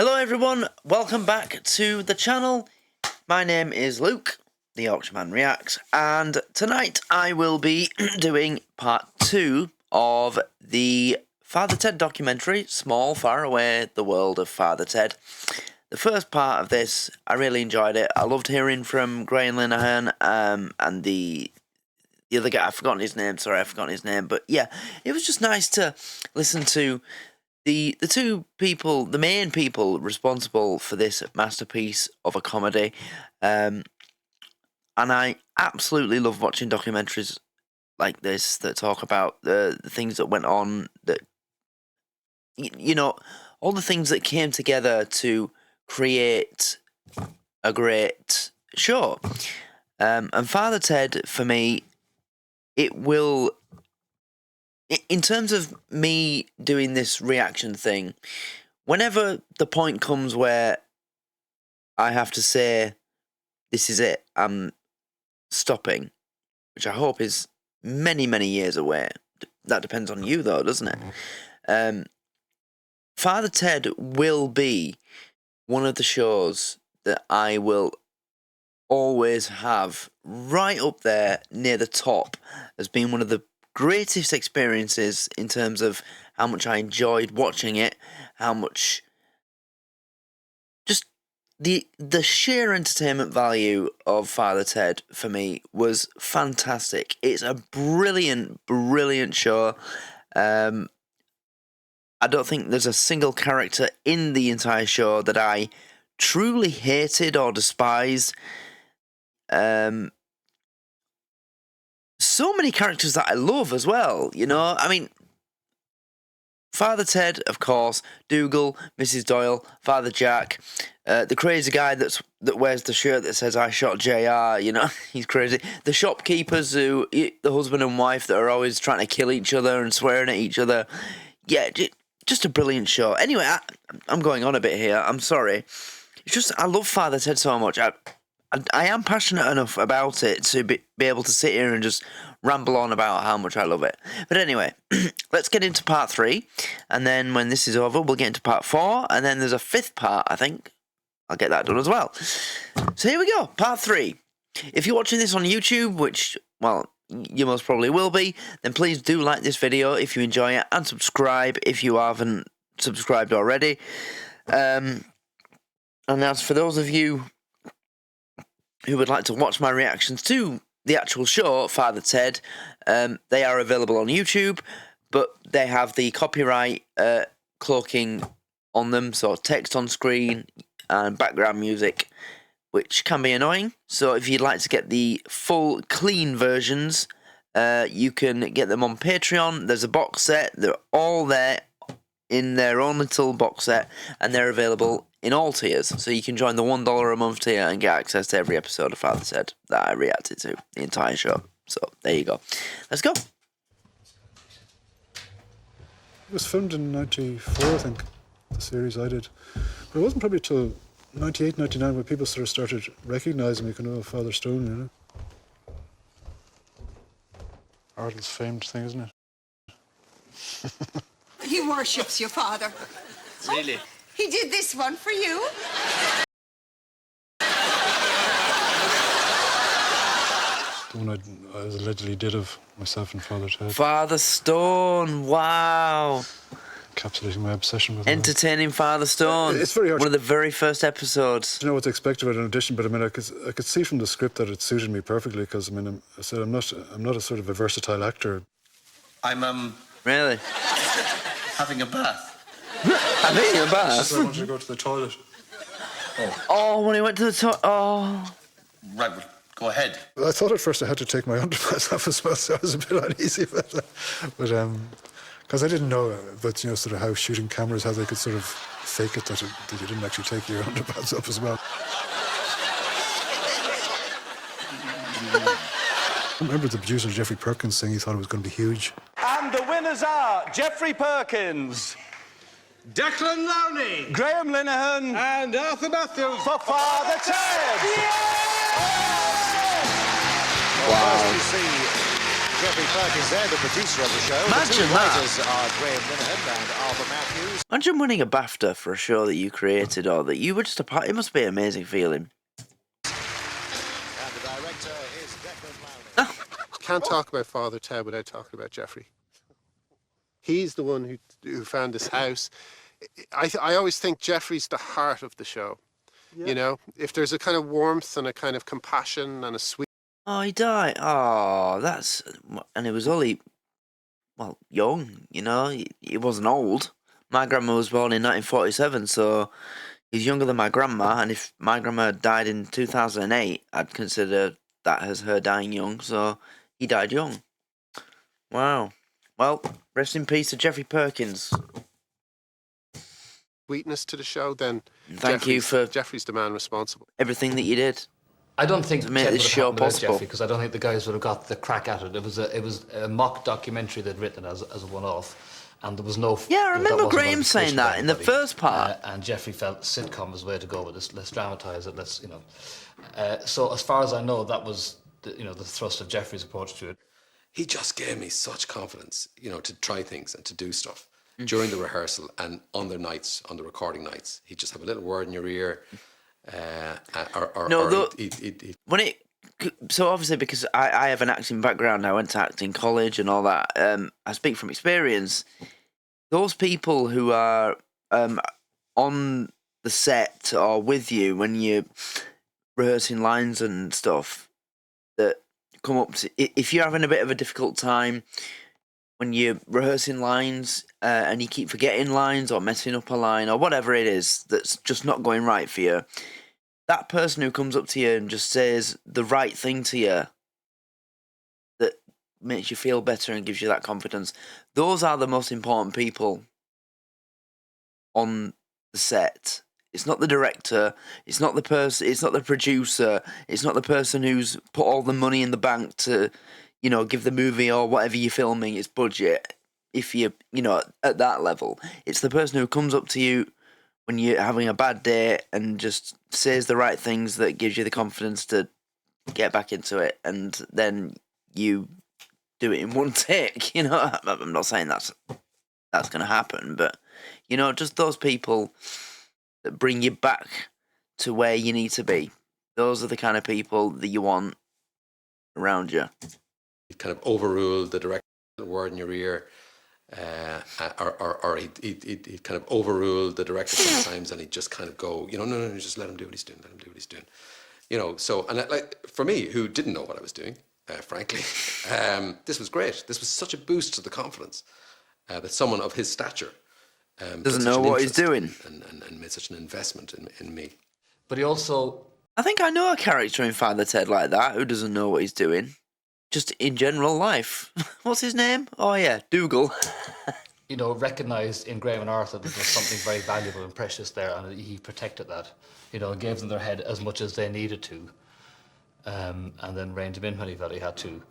Hello everyone, welcome back to the channel. My name is Luke, the Englishman Reacts, and tonight I will be doing part 2 of the Father Ted documentary, Small, Far Away, The World of Father Ted. The first part of this, I really enjoyed it. I loved hearing from Graham Linehan and the other guy, I've forgotten his name, but yeah, it was just nice to listen to the two people, the main people responsible for this masterpiece of a comedy, and I absolutely love watching documentaries like this that talk about the things that went on, that, you know, all the things that came together to create a great show. And Father Ted, for me, it will... In terms of me doing this reaction thing, whenever the point comes where I have to say, this is it, I'm stopping, which I hope is many, many years away. That depends on you, though, doesn't it? Father Ted will be one of the shows that I will always have right up there near the top as being one of the greatest experiences in terms of how much I enjoyed watching it, how much just the sheer entertainment value of Father Ted for me was fantastic. It's a brilliant, brilliant show. I don't think there's a single character in the entire show that I truly hated or despised. So many characters that I love as well, you know. I mean, Father Ted, of course, Dougal, Mrs. Doyle, Father Jack, the crazy guy that wears the shirt that says "I shot JR," you know, he's crazy. The shopkeepers, the husband and wife that are always trying to kill each other and swearing at each other. Yeah, just a brilliant show. Anyway, I'm going on a bit here. I'm sorry. It's just I love Father Ted so much. I am passionate enough about it to be able to sit here and just ramble on about how much I love it. But anyway, let's get into part 3, and then when this is over, we'll get into part 4, and then there's a 5th part, I think. I'll get that done as well. So here we go, part 3. If you're watching this on YouTube, which, well, you most probably will be, then please do like this video if you enjoy it, and subscribe if you haven't subscribed already. And as for those of you who would like to watch my reactions to the actual show, Father Ted, they are available on YouTube, but they have the copyright cloaking on them, so text on screen and background music, which can be annoying. So if you'd like to get the full, clean versions, you can get them on Patreon. There's a box set. They're all there in their own little box set, and they're available in all tiers, so you can join the $1 a month tier and get access to every episode of Father Ted that I reacted to, the entire show. So there you go. Let's go. It was filmed in 94, I think, the series I did. But it wasn't probably till 98, 99 when people sort of started recognising me, kind of Father Stone, you know. Ardle's famed thing, isn't it? He worships your father. Really? He did this one for you. The one I allegedly did of myself and Father Ted. Father Stone, wow. Encapsulating my obsession with him. Entertaining Father Stone. It's very hard. One of the very first episodes. I don't know what to expect about an audition, but I mean, I could see from the script that it suited me perfectly, because I mean, I'm not a sort of a versatile actor. I'm Really? having a bath. Having a bath? I wanted to go to the toilet. Oh, when he went to the toilet. Oh. Right, well, go ahead. Well, I thought at first I had to take my underpants off as well, so I was a bit uneasy about that. But because I didn't know about, you know, sort of how shooting cameras, how they could sort of fake it that you didn't actually take your underpants off as well. I remember the producer Jeffrey Perkins saying he thought it was going to be huge. And the winners are Jeffrey Perkins, Declan Lowney, Graham Linehan, and Arthur Matthews for Father Ted. Wow. First you see Jeffrey Perkins there, the producer of the show. Imagine the two that. writers are Graham Linehan and Arthur Matthews. Imagine winning a BAFTA for a show that you created or that you were just a part. It must be an amazing feeling. And the director is Declan Lowney. Can't talk about Father Ted without talking about Jeffrey. He's the one who found this house. I always think Jeffrey's the heart of the show. Yeah. You know, if there's a kind of warmth and a kind of compassion and a sweet. Oh, he died. Oh, that's... And he was only, well, young, you know. He wasn't old. My grandma was born in 1947, so he's younger than my grandma. And if my grandma died in 2008, I'd consider that as her dying young. So he died young. Wow. Well, rest in peace to Jeffrey Perkins. Sweetness to the show, then Thank you for Jeffrey's the man responsible. everything that you did. I don't think to make Ted this would have show happened without possible. Jeffrey, because I don't think the guys would have got the crack at it. It was a mock documentary they'd written as a one-off, and there was no. Yeah, I that remember wasn't Graham going to be saying pushed that by in the anybody. first part. And Jeffrey felt sitcom was the way to go with this. Let's dramatise it. Let's So as far as I know, that was the thrust of Jeffrey's approach to it. He just gave me such confidence, to try things and to do stuff during the rehearsal and on the nights, on the recording nights. He'd just have a little word in your ear. So obviously, because I have an acting background, I went to acting college and all that. I speak from experience. Those people who are on the set or with you when you're rehearsing lines and stuff, that come up to, if you're having a bit of a difficult time when you're rehearsing lines and you keep forgetting lines or messing up a line or whatever it is that's just not going right for you, that person who comes up to you and just says the right thing to you that makes you feel better and gives you that confidence, those are the most important people on the set. It's not the director, it's not the person, it's not the producer, it's not the person who's put all the money in the bank to, give the movie or whatever you're filming its budget, if you're, at that level. It's the person who comes up to you when you're having a bad day and just says the right things that gives you the confidence to get back into it, and then you do it in one take. I'm not saying that's going to happen, but just those people that bring you back to where you need to be. Those are the kind of people that you want around you. He'd kind of overrule the director, word in your ear. Or he'd kind of overrule the director sometimes, and he'd just kind of go, no, just let him do what he's doing, So, and for me, who didn't know what I was doing, frankly, this was great. This was such a boost to the confidence that someone of his stature doesn't know what he's doing and made such an investment in me. But he also... I think I know a character in Father Ted like that who doesn't know what he's doing. Just in general life. What's his name? Oh, yeah, Dougal. Recognised in Graham and Arthur that there was something very valuable and precious there, and he protected that. And gave them their head as much as they needed to, and then reined him in when he felt he had to.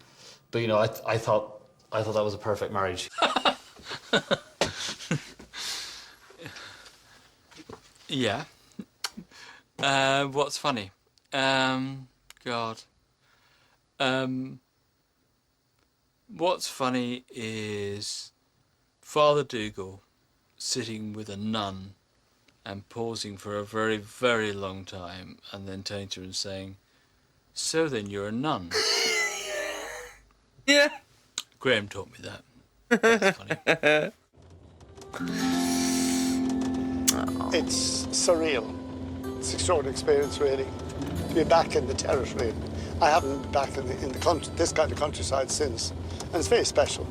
But I thought that was a perfect marriage. Yeah. What's funny? God. What's funny is Father Dougal sitting with a nun and pausing for a very, very long time and then turning to her and saying, "So then you're a nun?" Yeah. Graham taught me that. That's funny. It's surreal. It's an extraordinary experience, really, to be back in the territory. I haven't been back in the country, this kind of countryside since, and it's very special.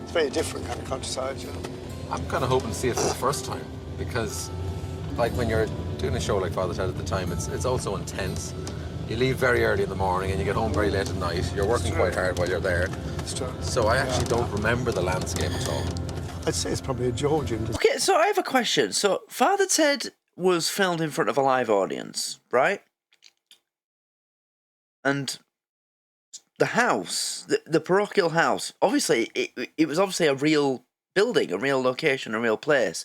It's a very different kind of countryside, I'm kind of hoping to see it for the first time, because, when you're doing a show like Father Ted at the time, it's also intense. You leave very early in the morning and you get home very late at night. You're working quite hard while you're there. It's true. So I actually don't remember the landscape at all. I'd say it's probably a Georgian. Okay, so I have a question. So Father Ted was filmed in front of a live audience, right? And the house, the parochial house, obviously, it was obviously a real building, a real location, a real place.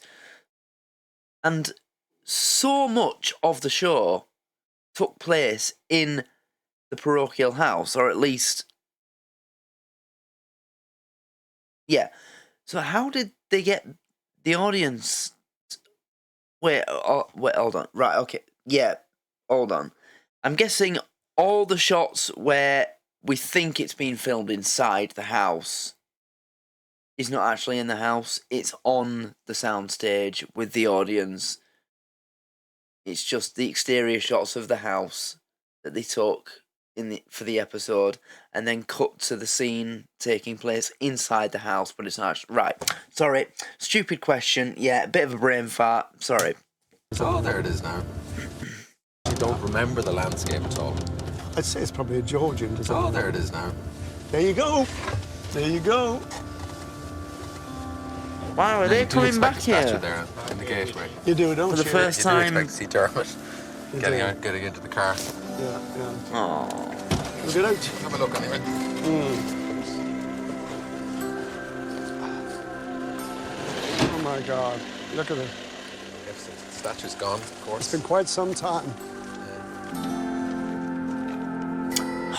And so much of the show took place in the parochial house, or at least Yeah. So how did they get the audience? Wait, hold on. Right, okay. Yeah, hold on. I'm guessing all the shots where we think it's being filmed inside the house is not actually in the house. It's on the soundstage with the audience. It's just the exterior shots of the house that they took for the episode, and then cut to the scene taking place inside the house, but it's not. Right. Sorry. Stupid question. Yeah, a bit of a brain fart. Sorry. Oh, there it is now. You don't remember the landscape at all. I'd say it's probably a Georgian design. Oh, there it is now. There you go. There you go. Wow, are they coming back here? There in the gateway. You do, don't For you? the first You time. do expect to see Dermot getting into the car. Yeah, yeah. Oh. Look it out. Have a look anyway. Oh my God. Look at it. Yes, the statue's gone, of course. It's been quite some time.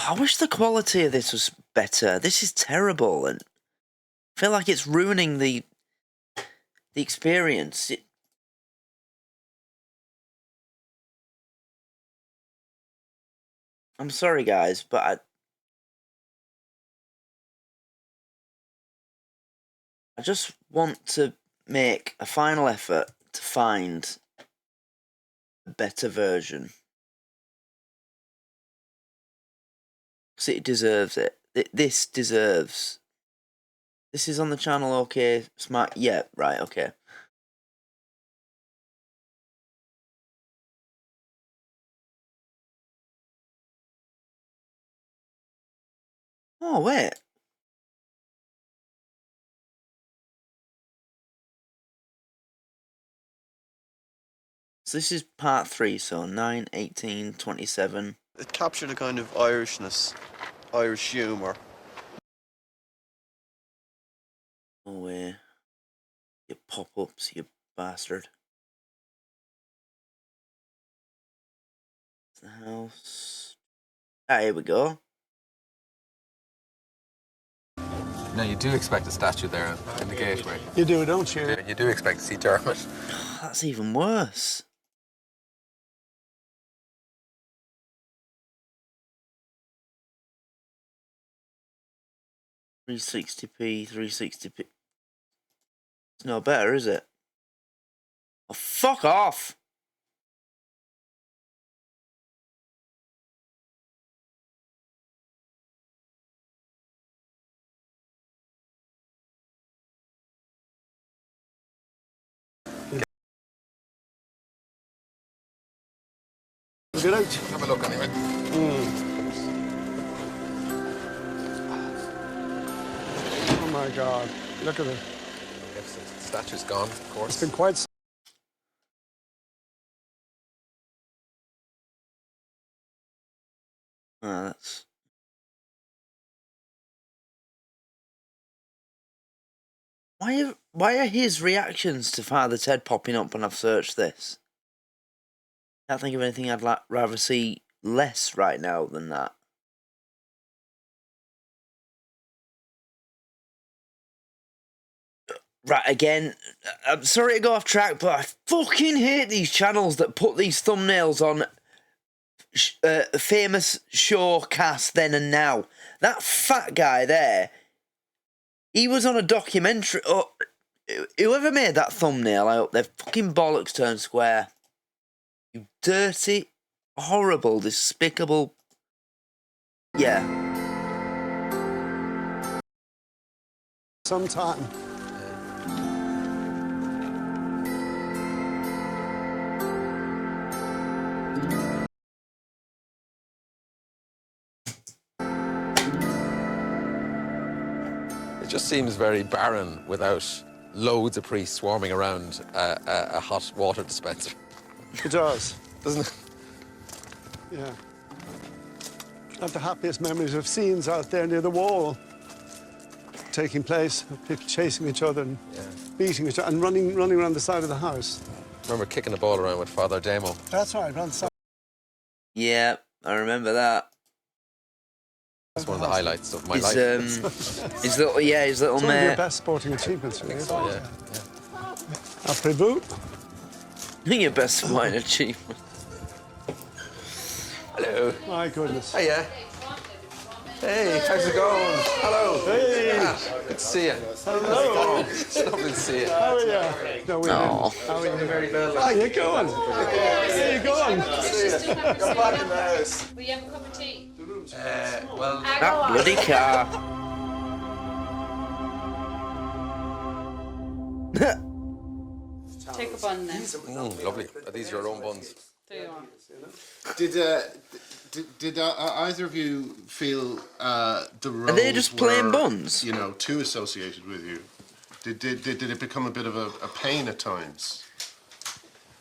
I wish the quality of this was better. This is terrible, and I feel like it's ruining the experience. I'm sorry, guys, but I just want to make a final effort to find a better version. Because it deserves it. This deserves. This is on the channel, okay? Smart. Yeah, right, okay. Oh, wait. So this is part 3, so 9, 18, 27. It captured a kind of Irishness, Irish humour. No way. You pop-ups, you bastard. The house. Ah, here we go. No, you do expect a statue there in the gateway. You do, don't you? You do expect to see Dermot. That's even worse. .360p, 360p. It's no better, is it? Oh, fuck off! Look it out. Have a look anyway. Oh my God. Look at it. Yes, the statue's gone, of course. It's been quite some. Ah, that's... Why are his reactions to Father Ted popping up when I've searched this? Can't think of anything I'd rather see less right now than that. Right, again, I'm sorry to go off track, but I fucking hate these channels that put these thumbnails on famous show cast then and now. That fat guy there, he was on a documentary. Oh, whoever made that thumbnail, I hope their fucking bollocks turn square. You dirty, horrible, despicable... Yeah. Some time. It just seems very barren without loads of priests swarming around a hot water dispenser. It does. Doesn't it? Yeah. I have the happiest memories of scenes out there near the wall taking place, of people chasing each other and beating each other and running around the side of the house. Remember kicking the ball around with Father Damo? That's right, around the side. Yeah, I remember that. It's one of the highlights of my His, life. his little It's one of your mate. best sporting achievements, really. So, yeah. Après vous. Your best sporting achievement. Hello. My goodness. Hiya. Hey, how's it going? Hello. Hey. Good to see you. Hello. It's lovely to see you. How are you? No, we Oh. How are you? Very well. How you going? How you going? Come back in the house. Will you have a cup of tea? Well, That bloody car. Take a bun then. lovely. Are these your own buns? There you are. Did either of you feel the roles Are they just plain were, buns? you know, too associated with you? Did it become a bit of a pain at times?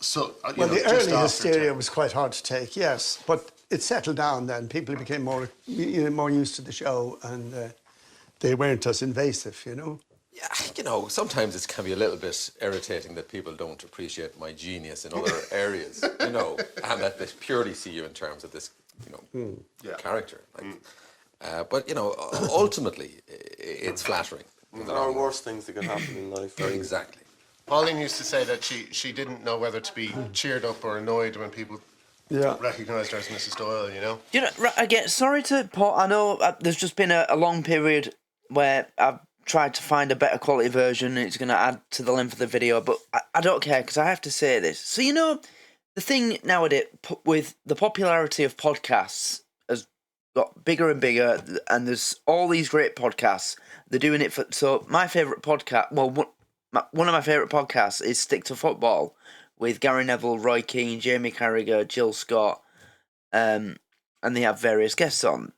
So, Well, know, the just early after hysteria was quite hard to take, yes, but it settled down then. People became more used to the show, and they weren't as invasive, you know. Yeah, you know, sometimes it can be a little bit irritating that people don't appreciate my genius in other areas, you know, and that they purely see you in terms of this, you know, character. Like, but, you know, ultimately, it's flattering. There are worse things that can happen in life. Right? Exactly. Pauline used to say that she didn't know whether to be cheered up or annoyed when people recognised her as Mrs. Doyle, you know? You know, again, sorry to Paul. I know there's just been a long period where I've tried to find a better quality version. It's going to add to the length of the video, but I don't care because I have to say this. So, you know, the thing nowadays with the popularity of podcasts has got bigger and bigger, and there's all these great podcasts. They're doing it for... So, my favourite podcast... Well, one of my favourite podcasts is Stick to Football with Gary Neville, Roy Keane, Jamie Carragher, Jill Scott, and they have various guests on.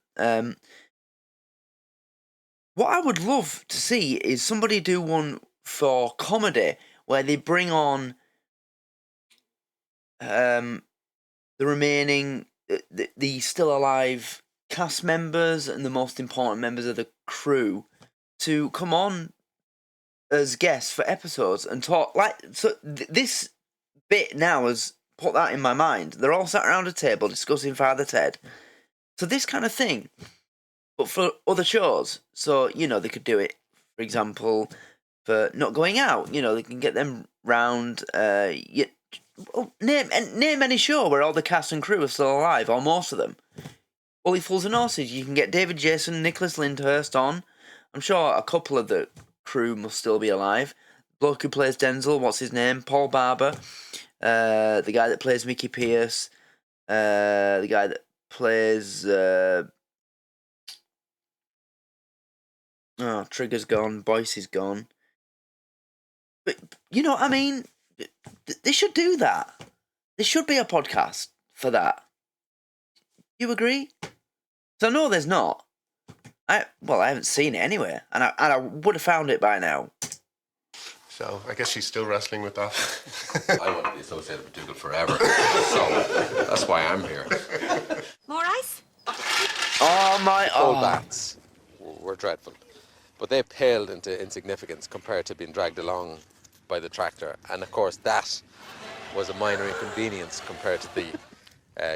What I would love to see is somebody do one for comedy where they bring on the remaining, the still alive cast members and the most important members of the crew to come on as guests for episodes and talk. Like, so this bit now has put that in my mind. They're all sat around a table discussing Father Ted. So this kind of thing, but for other shows. So, you know, they could do it, for example, for Not Going Out. You know, they can get them round. Name any show where all the cast and crew are still alive, or most of them. Only Fools and Horses. You can get David Jason, Nicholas Lyndhurst on. I'm sure a couple of the crew must still be alive. Bloke who plays Denzel, what's his name? Paul Barber. The guy that plays Mickey Pierce. The guy that plays... Trigger's gone. Boyce is gone. But, you know what I mean? They should do that. There should be a podcast for that. You agree? So I know there's not. I haven't seen it anyway, and I would have found it by now. So I guess she's still wrestling with that. I want to be associated with Dougal forever, so that's why I'm here. More ice? Oh my! Cold baths were dreadful, but they paled into insignificance compared to being dragged along by the tractor, and of course that was a minor inconvenience compared to the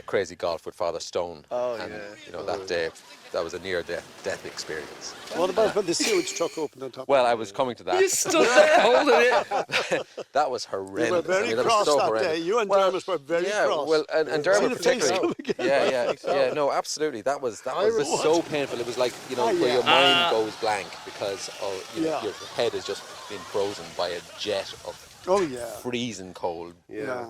crazy golf with Father Stone. Oh, and, yeah. you know, that day, that was a near-death experience. What about when the sewage truck opened on top? Well, I was coming to that. You stood there holding it. That was horrendous. You were very that was cross so that horrendous. day. You and Dermot were very cross. Well, and Dermot See the face particularly. come again. Yeah, no, absolutely. That was just so painful. It was like, you know, Oh, where yeah. your mind goes blank because you know, Yeah. your head has just been frozen by a jet of freezing cold. Yeah.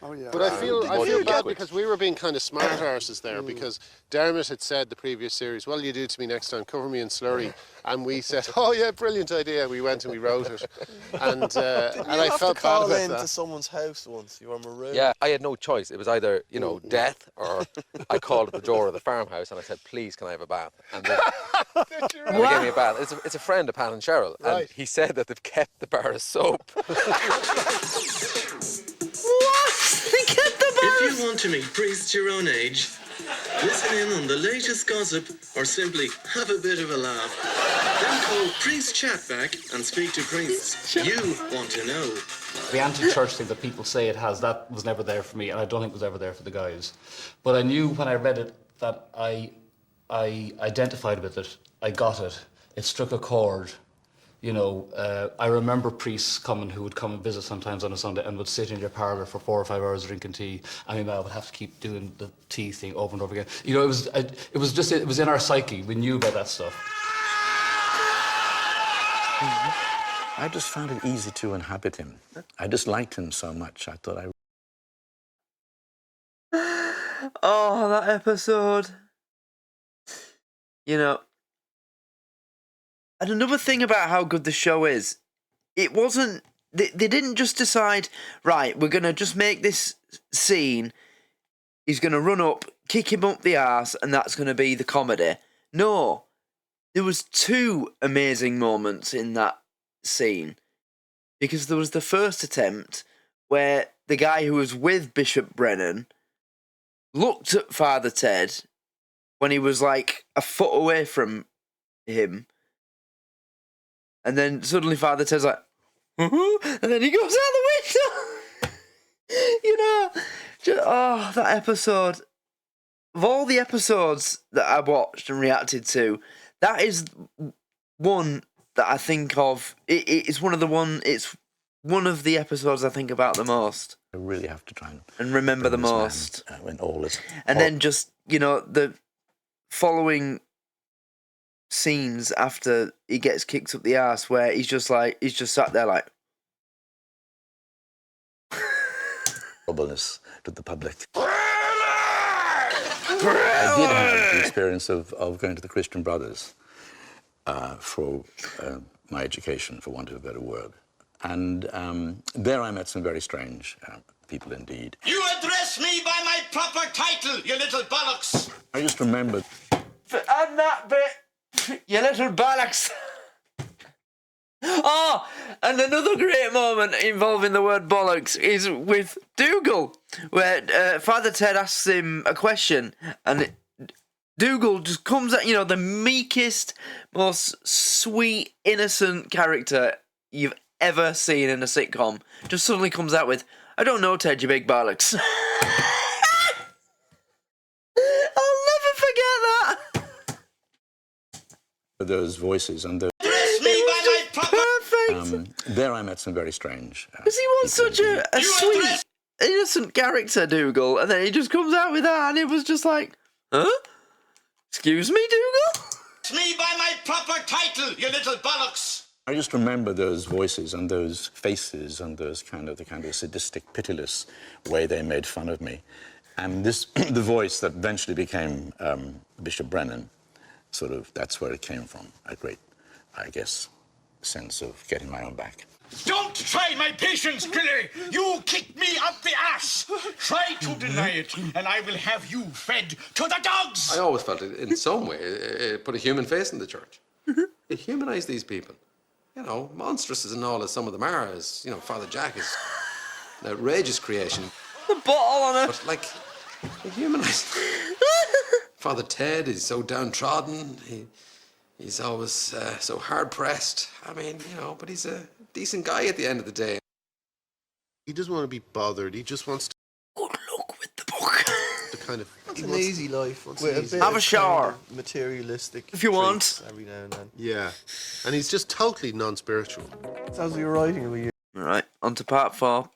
Oh, yeah. But I feel Muddy bad liquid. because we were being kind of smart arses there because Dermot had said the previous series, well, you do to me next time, cover me in slurry. And we said, oh, yeah, brilliant idea. We went and we wrote it. And I felt bad about into that. someone's house once. You were marooned. Yeah, I had no choice. It was either, you know, death or I called at the door of the farmhouse and I said, please, can I have a bath? And they gave me a bath. It's a friend of Pat and Cheryl. And he said that they've kept the bar of soap. If you want to meet priests your own age, listen in on the latest gossip or simply have a bit of a laugh, then call Priest Chatback and speak to priests you want to know. The anti-church thing that people say it has, that was never there for me, and I don't think it was ever there for the guys. But I knew when I read it that I I identified with it. I got it. It struck a chord. You know, I remember priests coming who would come and visit sometimes on a Sunday and would sit in your parlour for 4 or 5 hours drinking tea. I mean, I would have to keep doing the tea thing over and over again. You know, it was in our psyche. We knew about that stuff. I just found it easy to inhabit him. I just liked him so much. I thought I... Oh, that episode. You know. And another thing about how good the show is, it wasn't... They didn't just decide, right, we're going to just make this scene, he's going to run up, kick him up the arse, and that's going to be the comedy. No. There was 2 amazing moments in that scene. Because there was the first attempt where the guy who was with Bishop Brennan looked at Father Ted when he was like a foot away from him. And then suddenly Father Ted's like, and then he goes out the window. You know, that episode. Of all the episodes that I watched and reacted to, that is one that I think of. It's one of the episodes I think about the most. I really have to try and remember the most. When all is... And then just, you know, the following scenes after he gets kicked up the arse where he's just sat there like... Horribleness to the public. I did have the experience of going to the Christian Brothers for my education, for want of a better word. And there I met some very strange people indeed. You address me by my proper title, you little bollocks! I just remembered... And that bit, you little bollocks. Oh, and another great moment involving the word bollocks is with Dougal, where Father Ted asks him a question, and Dougal just comes at, you know, the meekest, most sweet, innocent character you've ever seen in a sitcom, just suddenly comes out with, I don't know, Ted, you big bollocks. I'll never forget that. Those voices and those... there I met some very strange... Because he was such a sweet, innocent character, Dougal, and then he just comes out with that, and it was just like, huh? Excuse me, Dougal? Me by my proper title, you little bollocks! I just remember those voices and those faces and those the kind of sadistic, pitiless way they made fun of me. And this, the voice that eventually became Bishop Brennan, sort of, that's where it came from. A great, I guess, sense of getting my own back. Don't try my patience, Billy! You kicked me up the ass! Try to deny it, and I will have you fed to the dogs! I always felt it, in some way, it put a human face in the church. It humanised these people. You know, monstrous as and all as some of them are, as, you know, Father Jack is an outrageous creation. The bottle on it. But, like, it humanised. Father Ted is so downtrodden. He's always so hard-pressed. I mean, you know, but he's a decent guy at the end of the day. He doesn't want to be bothered. He just wants to... Good luck with the book. To kind of... It's an easy life. Have a shower. Materialistic. If you want. Every now and then. Yeah. And he's just totally non-spiritual. How's your writing with you? All right, on to part 4.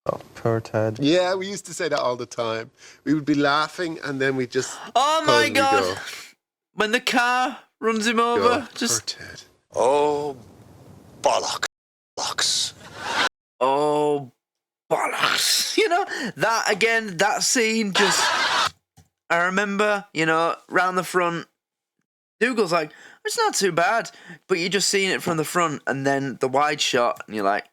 Oh, poor Ted. Yeah, we used to say that all the time. We would be laughing and then we'd just... Oh my totally God! go. When the car runs him over, just... Poor Ted. Oh, bollocks. Oh, bollocks. You know, that again, that scene just... I remember, you know, round the front, Dougal's like, it's not too bad, but you're just seeing it from the front, and then the wide shot, and you're like,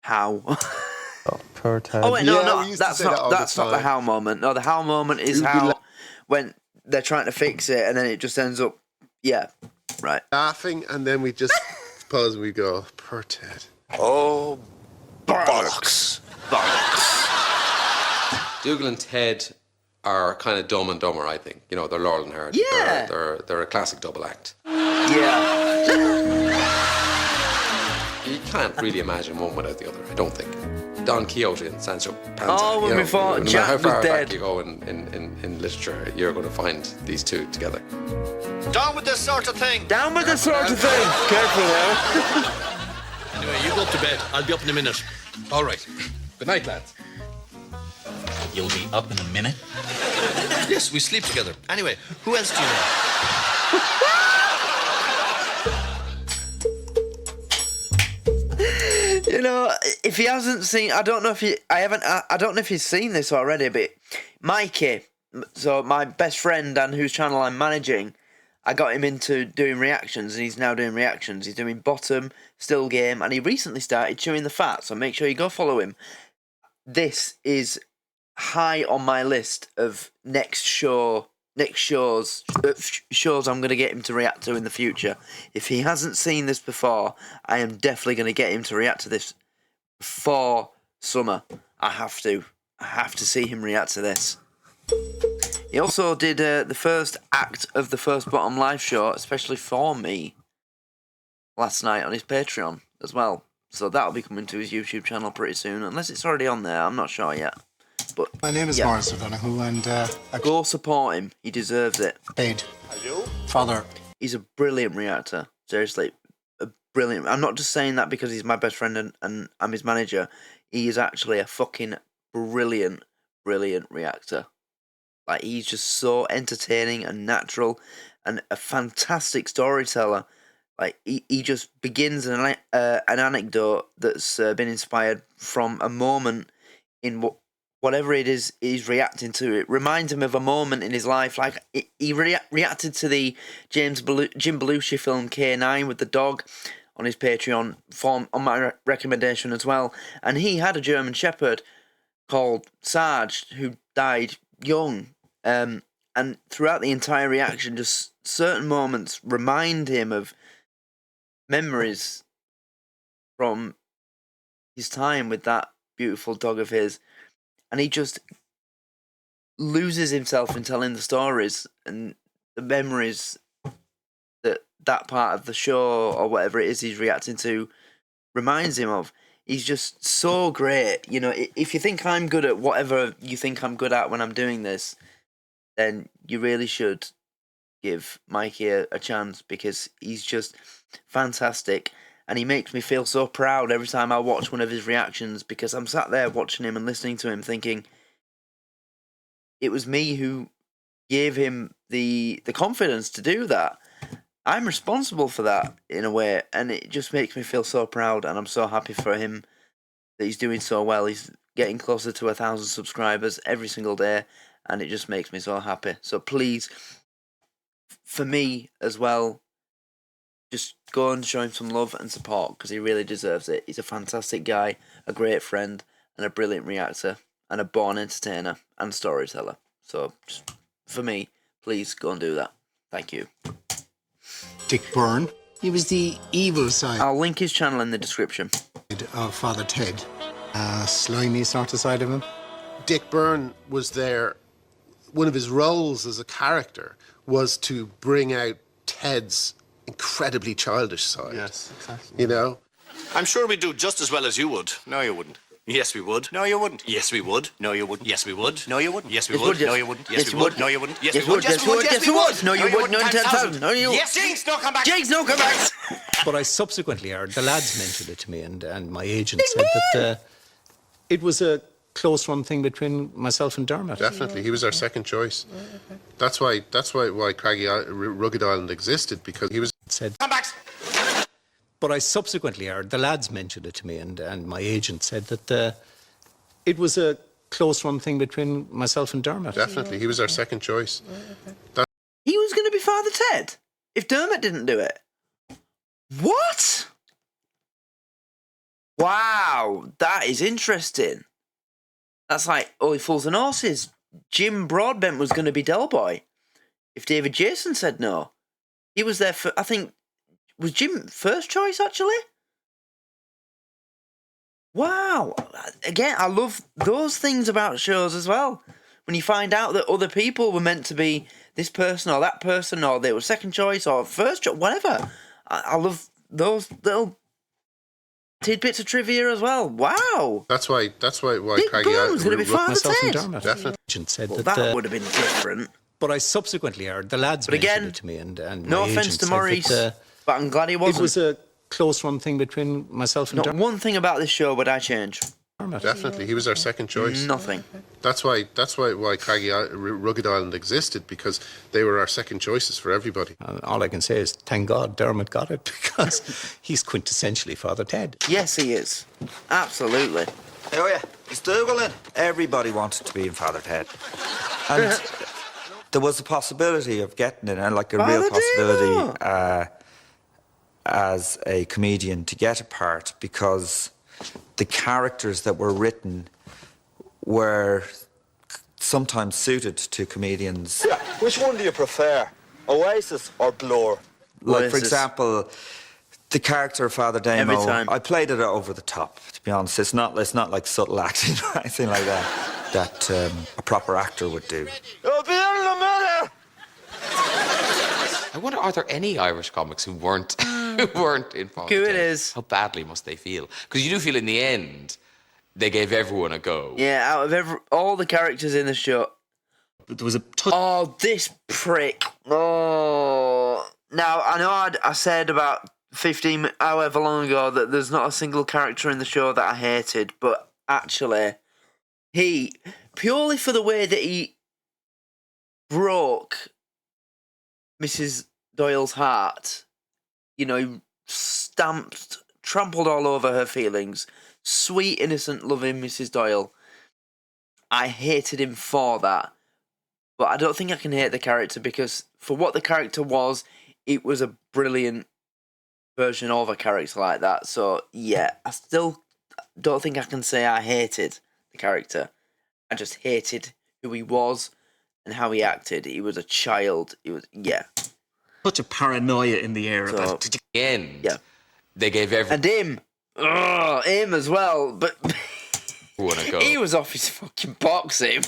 how? Oh, poor Ted. Oh wait, no, Yeah, no, we used to that's say that not all the that's not the time. how moment. No, the how moment is It would be how when they're trying to fix it, and then it just ends up, yeah, right. Laughing and then we just pause and we go, poor Ted. Oh, bollocks. Dougal and Ted are kind of Dumb and Dumber, I think. You know, they're Laurel and Hardy. Yeah. They're a classic double act. Yeah. You can't really imagine one without the other, I don't think. Don Quixote and Sancho Panza. Oh, when we thought no matter Jack how far was back dead. you go in literature, you're going to find these two together. Down with this sort of thing. Down with this sort of thing. Careful now. Anyway, you go up to bed. I'll be up in a minute. All right. Good night, lads. You'll be up in a minute? Yes, we sleep together. Anyway, who else do you know? You know, if he hasn't seen, I don't know if he's seen this already, but Mikey, so my best friend and whose channel I'm managing, I got him into doing reactions, and he's now doing reactions. He's doing Bottom, Still Game, and he recently started Chewing the Fat, so make sure you go follow him. This is high on my list of shows I'm going to get him to react to in the future. If he hasn't seen this before, I am definitely going to get him to react to this for summer. I have to see him react to this. He also did the first act of the First Bottom live show, especially for me, last night on his Patreon as well. So that'll be coming to his YouTube channel pretty soon, unless it's already on there. I'm not sure yet. But my name is Morris O'Donoghue, and go support him. He deserves it. Paid. Father. He's a brilliant reactor. Seriously, a brilliant. I'm not just saying that because he's my best friend and I'm his manager. He is actually a fucking brilliant reactor. Like, he's just so entertaining and natural, and a fantastic storyteller. Like, he just begins an anecdote that's been inspired from a moment in whatever it is he's reacting to. It reminds him of a moment in his life. Like, he reacted to the Jim Belushi film K9 with the dog on his Patreon on my recommendation as well. And he had a German Shepherd called Sarge who died young. And throughout the entire reaction, just certain moments remind him of memories from his time with that beautiful dog of his. And he just loses himself in telling the stories and the memories that part of the show or whatever it is he's reacting to reminds him of. He's just so great. You know, if you think I'm good at whatever you think I'm good at when I'm doing this, then you really should give Mikey a chance, because he's just fantastic. And he makes me feel so proud every time I watch one of his reactions, because I'm sat there watching him and listening to him thinking, it was me who gave him the confidence to do that. I'm responsible for that in a way, and it just makes me feel so proud, and I'm so happy for him that he's doing so well. He's getting closer to 1,000 subscribers every single day, and it just makes me so happy. So please, for me as well, just go and show him some love and support, because he really deserves it. He's a fantastic guy, a great friend, and a brilliant reactor, and a born entertainer and storyteller. So, just, for me, please go and do that. Thank you. Dick Byrne. He was the evil side. I'll link his channel in the description. Of Father Ted. Slimy sort of side of him. Dick Byrne was there. One of his roles as a character was to bring out Ted's incredibly childish side. Yes, exactly. You know? I'm sure we'd do just as well as you would. No, you wouldn't. Yes, we would. No, you wouldn't. Yes, we would. No, you wouldn't. Yes, we would. No, you wouldn't. Yes, we would. No, you wouldn't. Yes, we would. No, you wouldn't. Yes, we would. Yes, we would. Yes, we would. No, you would. No, 10,000. No, you. Yes, Jinx, no come back. Jinx, no come back. But I subsequently heard, the lads mentioned it to me, and my agent said that it was a close-run thing between myself and Dermot. Definitely, he was our second choice. That's why Craggy Rugged Island existed, because he was said. Come back. But I subsequently heard, the lads mentioned it to me, and my agent said that it was a close-run thing between myself and Dermot. Definitely, he was our second choice. He was going to be Father Ted if Dermot didn't do it. What? Wow, that is interesting. That's like Only Fools and Horses. Jim Broadbent was going to be Del Boy if David Jason said no. He was there for, I think, was Jim first choice actually? Wow. Again, I love those things about shows as well. When you find out that other people were meant to be this person or that person, or they were second choice or first choice, whatever. I love those little tidbits of trivia as well. Wow. That's why Big Craigie Boom's going to be Father myself and Ted. Dermot. Definitely. Agent said Well, that, that would have been different. but I subsequently heard the lads But mentioned again, it to me, and no my offence agent to said Maurice, that, but I'm glad he wasn't. it was a close run thing between myself and Not Dermot. one thing about this show would I change. Definitely, he was our second choice. Nothing. That's why Craigie Rugged Island existed, because they were our second choices for everybody. All I can say is thank God Dermot got it, because he's quintessentially Father Ted. Yes, he is. Absolutely. Oh yeah, it's Dougal in. Everybody wanted to be in Father Ted. And there was a possibility of getting it, and like a real possibility as a comedian to get a part, because the characters that were written were sometimes suited to comedians. Yeah, which one do you prefer, Oasis or Blur? Like, for example, the character of Father Every Damo, time. I played it over the top, to be honest. It's not like subtle acting or anything like that a proper actor would do. You'll be in the minute! I wonder, are there any Irish comics who weren't in Father Who it Ted? is. How badly must they feel? Because you do feel in the end they gave everyone a go. Yeah, out of all the characters in the show. But there was a Oh, this prick. Oh. Now, I know I said about 15, however long ago, that there's not a single character in the show that I hated, but actually, purely for the way that he broke Mrs. Doyle's heart, you know, trampled all over her feelings. Sweet, innocent, loving Mrs. Doyle. I hated him for that. But I don't think I can hate the character, because for what the character was, it was a brilliant version of a character like that. So, yeah, I still don't think I can say I hated the character. I just hated who he was and how he acted. He was a child. Yeah. Such a paranoia in the air about the end. Yeah. They gave everyone And him. Oh, him as well. But a go. he was off his fucking box, him.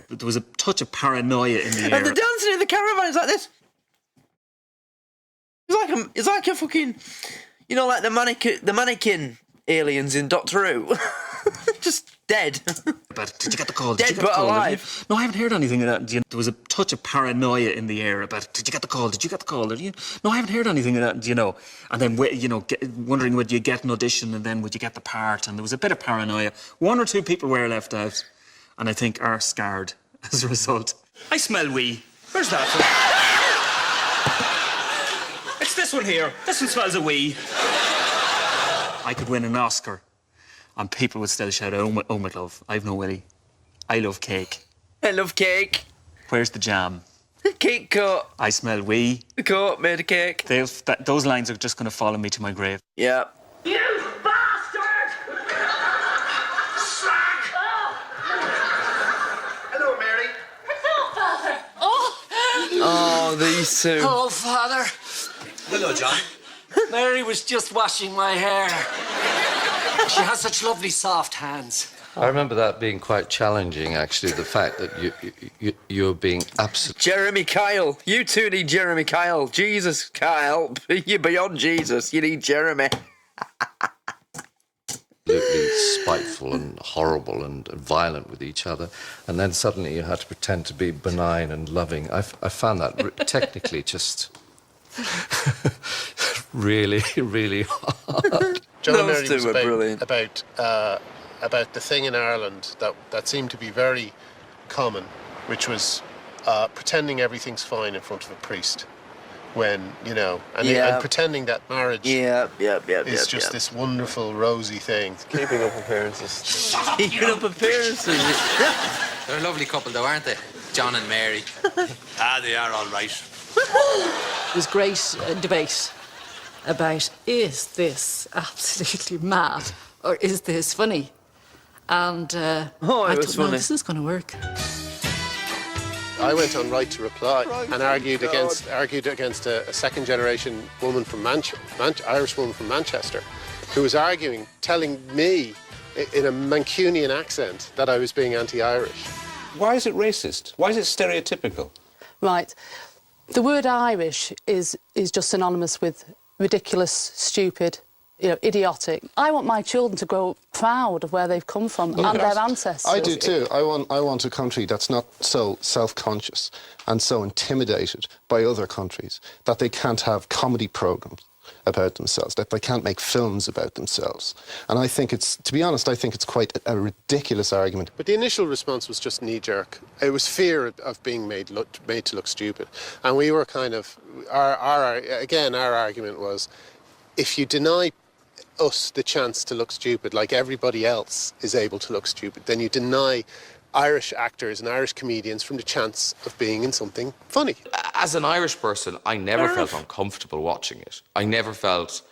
But there was a touch of paranoia in the And air. the dancing in the caravan is like this. It's like a fucking, you know, like the mannequin aliens in Doctor Who. Just dead. But did you get the call? Dead Did you get but the call? alive. No, I haven't heard anything of that. There was a touch of paranoia in the air about, did you get the call? Did you get the call? Did you? No, I haven't heard anything of that, you know. And then, you know, wondering would you get an audition and then would you get the part? And there was a bit of paranoia. One or two people were left out and I think are scarred as a result. I smell wee. Where's that? It's this one here. This one smells a wee. I could win an Oscar. And people would still shout, oh my love, I've no willy. I love cake. I love cake. Where's the jam? Cake cut. I smell wee. The cut made a cake. Those lines are just going to follow me to my grave. Yeah. You bastard! Slack! Hello, Mary. Hello, Father. Oh, these two. Hello, Father. Hello, John. Mary was just washing my hair. She has such lovely soft hands. I remember that being quite challenging, actually, the fact that you're being absolutely... Jeremy Kyle. You two need Jeremy Kyle. Jesus, Kyle. You're beyond Jesus. You need Jeremy. absolutely spiteful and horrible and violent with each other, and then suddenly you had to pretend to be benign and loving. I found that technically just really, really hard. John and Mary was about the thing in Ireland that seemed to be very common, which was pretending everything's fine in front of a priest, when and pretending that marriage is just this wonderful rosy thing. Keeping up appearances. Keeping up appearances. They're a lovely couple, though, aren't they? John and Mary. They are all right. It was great debate about, is this absolutely mad or is this funny? And I thought, no, this is going to work. I went on Right to Reply and argued against a second-generation woman from Irish woman from Manchester, who was telling me in a Mancunian accent that I was being anti-Irish. Why is it racist? Why is it stereotypical? Right. The word Irish is just synonymous with ridiculous, stupid, idiotic. I want my children to grow proud of where they've come from and their ancestors. I do too. I want a country that's not so self-conscious and so intimidated by other countries that they can't have comedy programs about themselves, that they can't make films about themselves. And I think to be honest, I think it's quite a ridiculous argument. But the initial response was just knee-jerk. It was fear of being made to look stupid. And we were kind of, our argument was, if you deny us the chance to look stupid like everybody else is able to look stupid, then you deny Irish actors and Irish comedians from the chance of being in something funny. As an Irish person, I never felt uncomfortable watching it. I never felt,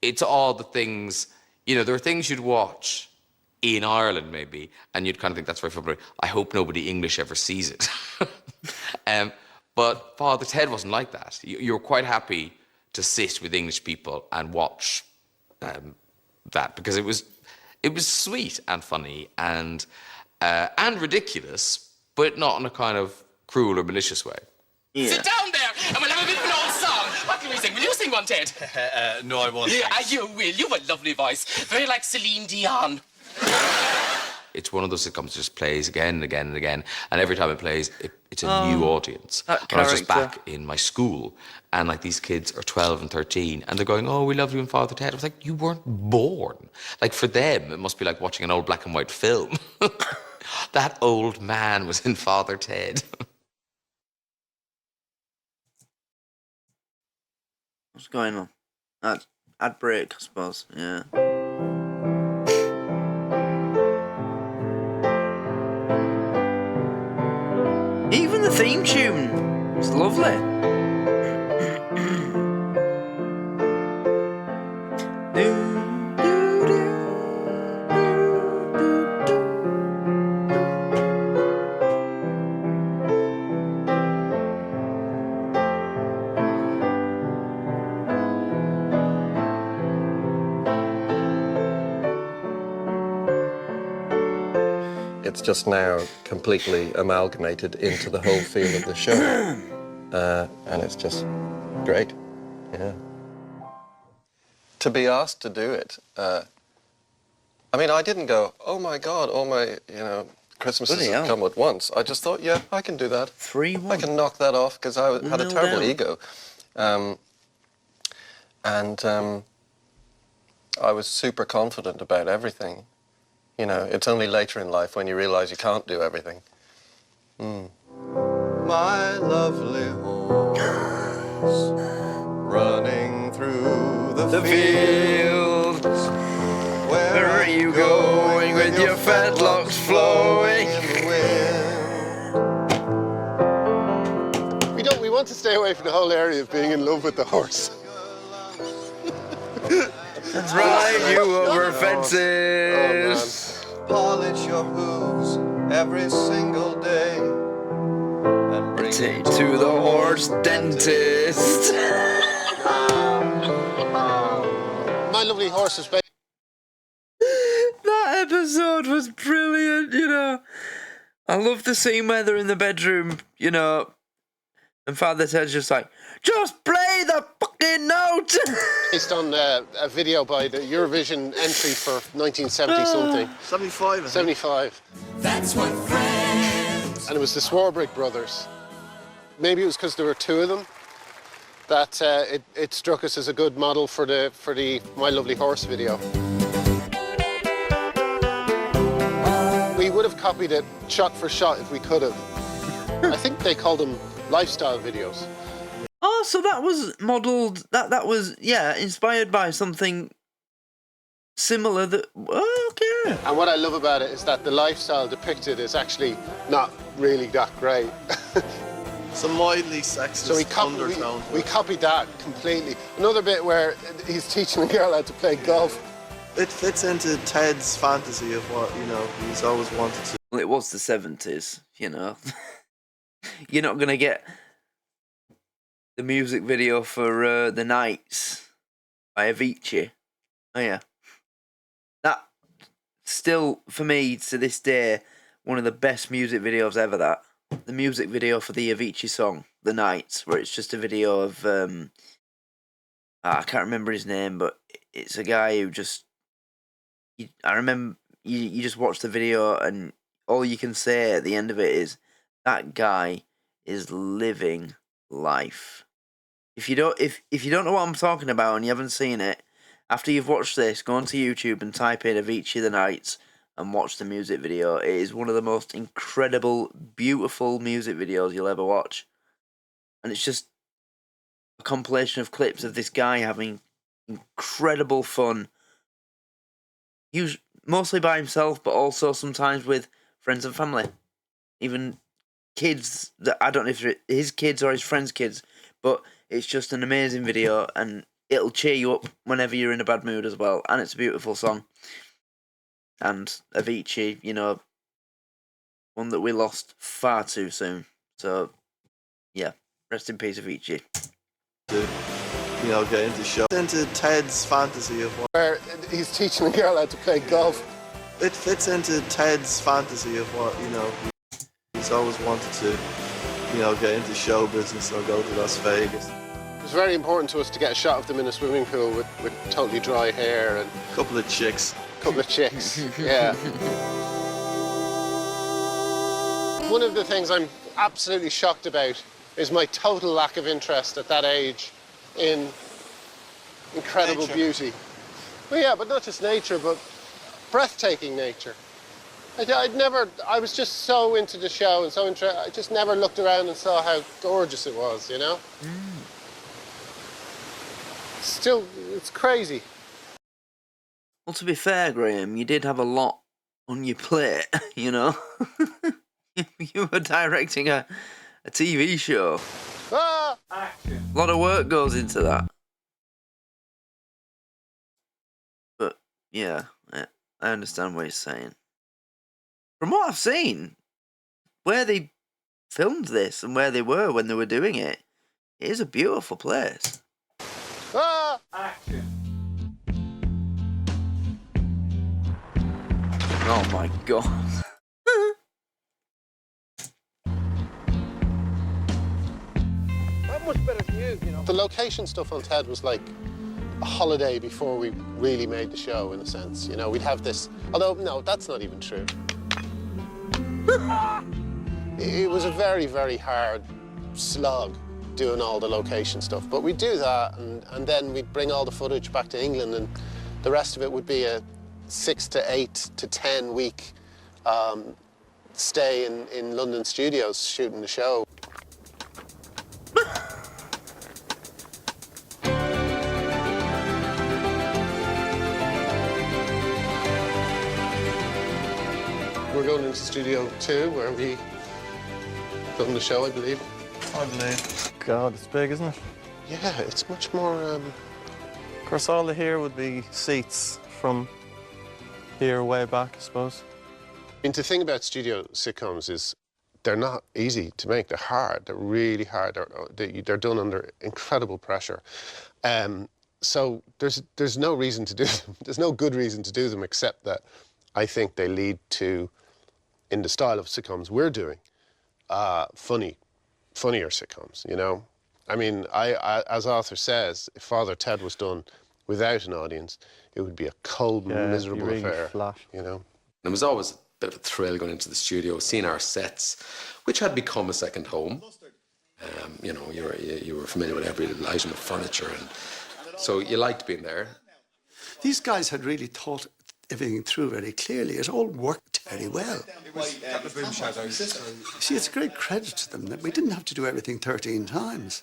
it's all the things, there are things you'd watch in Ireland maybe, and you'd kind of think that's very funny. I hope nobody English ever sees it. But Father Ted wasn't like that. You were quite happy to sit with English people and watch that, because it was sweet and funny and ridiculous, but not in a kind of cruel or malicious way. Yeah. Sit down there and we'll have a bit of an old song. What can we sing? Will you sing one, Ted? No, I won't. Yeah, you will. You have a lovely voice. Very like Celine Dion. It's one of those sitcoms that just plays again and again and again, and every time it plays, it's a new audience. And I was just back in my school, and these kids are 12 and 13, and they're going, "Oh, we love you in Father Ted." I was like, "You weren't born." For them, it must be like watching an old black and white film. That old man was in Father Ted. What's going on? Ad break, I suppose. Yeah. Even the theme tune is lovely. It's just now completely amalgamated into the whole feel of the show. And it's just great, yeah. To be asked to do it, I didn't go, oh my God, all my, Christmases have come at once. I just thought, yeah, I can do that. 3-1. I can knock that off, because I had a terrible ego. I was super confident about everything. It's only later in life when you realise you can't do everything. My lovely horse, running through the fields. Where are you going with your fetlocks flowing? We want to stay away from the whole area of being in love with the horse. Ride you over fences. Polish your hooves every single day and bring it to the horse dentist. My lovely horse is. That episode was brilliant. I love the scene where they're in the bedroom. And Father Ted's just like, just play the fucking note! Based on a video by the Eurovision entry for 1970-something. 75, I think. 75. That's what friends. And it was the Swarbrick brothers. Maybe it was because there were two of them that it struck us as a good model for the My Lovely Horse video. We would have copied it shot for shot if we could have. I think they called them lifestyle videos. Oh, so that was modelled, that was, inspired by something similar that, okay. And what I love about it is that the lifestyle depicted is actually not really that great. Some mildly sexist undertone. We copied that completely. Another bit where he's teaching a girl how to play golf. It fits into Ted's fantasy of what, he's always wanted to. Well, it was the 70s, You're not going to get the music video for The Nights by Avicii. Oh, yeah. That, still, for me, to this day, one of the best music videos ever, that. The music video for the Avicii song, The Nights, where it's just a video of, I can't remember his name, but it's a guy who just. I remember you just watch the video and all you can say at the end of it is that guy is living life. If you don't know what I'm talking about and you haven't seen it, after you've watched this, go onto YouTube and type in Avicii the Nights and watch the music video. It is one of the most incredible, beautiful music videos you'll ever watch. And it's just a compilation of clips of this guy having incredible fun. Mostly by himself, but also sometimes with friends and family. Even kids that I don't know if they're his kids or his friends' kids, but it's just an amazing video and it'll cheer you up whenever you're in a bad mood as well. And it's a beautiful song. And Avicii, you know, one that we lost far too soon. So, yeah, rest in peace, Avicii. You know, get into show. Into Ted's fantasy of what... Where he's teaching a girl how to play golf. It fits into Ted's fantasy of what, you know, he's always wanted to, you know, get into show business or go to Las Vegas. It was very important to us to get a shot of them in a swimming pool with totally dry hair and... A couple of chicks. Yeah. One of the things I'm absolutely shocked about is my total lack of interest at that age in incredible beauty. Well, yeah, but not just nature, but breathtaking nature. I was just so into the show and so interested. I just never looked around and saw how gorgeous it was, you know? Still, it's crazy. Well, to be fair, Graham, you did have a lot on your plate, you know? You were directing a TV show. Action. A lot of work goes into that. But, yeah, I understand what you're saying. From what I've seen, where they filmed this and where they were when they were doing it, it is a beautiful place. Action. Oh my god. Not much better than you know. The location stuff on TED was like a holiday before we really made the show, in a sense. You know, we'd have this... Although, no, that's not even true. It was a very, very hard slog doing all the location stuff. But we'd do that, and then we'd bring all the footage back to England, and the rest of it would be a 6 to 8 to 10 week stay in London studios shooting the show. We're going into Studio 2, where we film the show, I believe. God, it's big, isn't it? Yeah, it's much more... Of course, all the here would be seats from here way back, I suppose. And the thing about studio sitcoms is they're not easy to make. They're hard. They're really hard. They're done under incredible pressure. So there's no reason to do them. There's no good reason to do them except that I think they lead to, in the style of sitcoms we're doing, funnier sitcoms, you know? I mean, as Arthur says, if Father Ted was done without an audience, it would be a cold, miserable really affair, flat. you know? It was always a bit of a thrill going into the studio, seeing our sets, which had become a second home. You know, you were familiar with every little item of furniture, and so you liked being there. These guys had really thought everything through very clearly. It all worked very well. See, it's a great credit to them that we didn't have to do everything 13 times.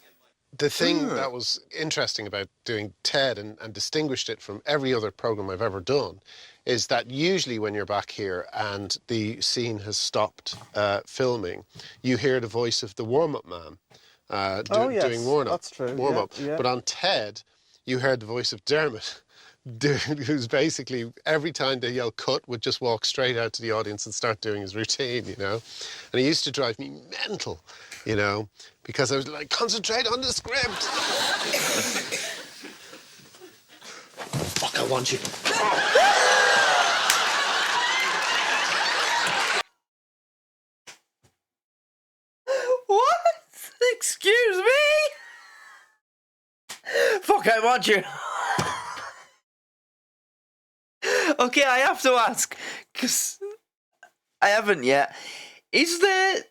The thing that was interesting about doing TED and distinguished it from every other program I've ever done is that usually when you're back here and the scene has stopped filming, you hear the voice of the warm-up man doing warm-up. That's true. Warm-up. Yeah. But on TED, you heard the voice of Dermot, who's basically, every time they yell cut, would just walk straight out to the audience and start doing his routine, you know? And it used to drive me mental, you know, because I was like, concentrate on the script. Fuck, I want you. What? Excuse me? Fuck, I watch it. Okay, I have to ask, because I haven't yet. Is there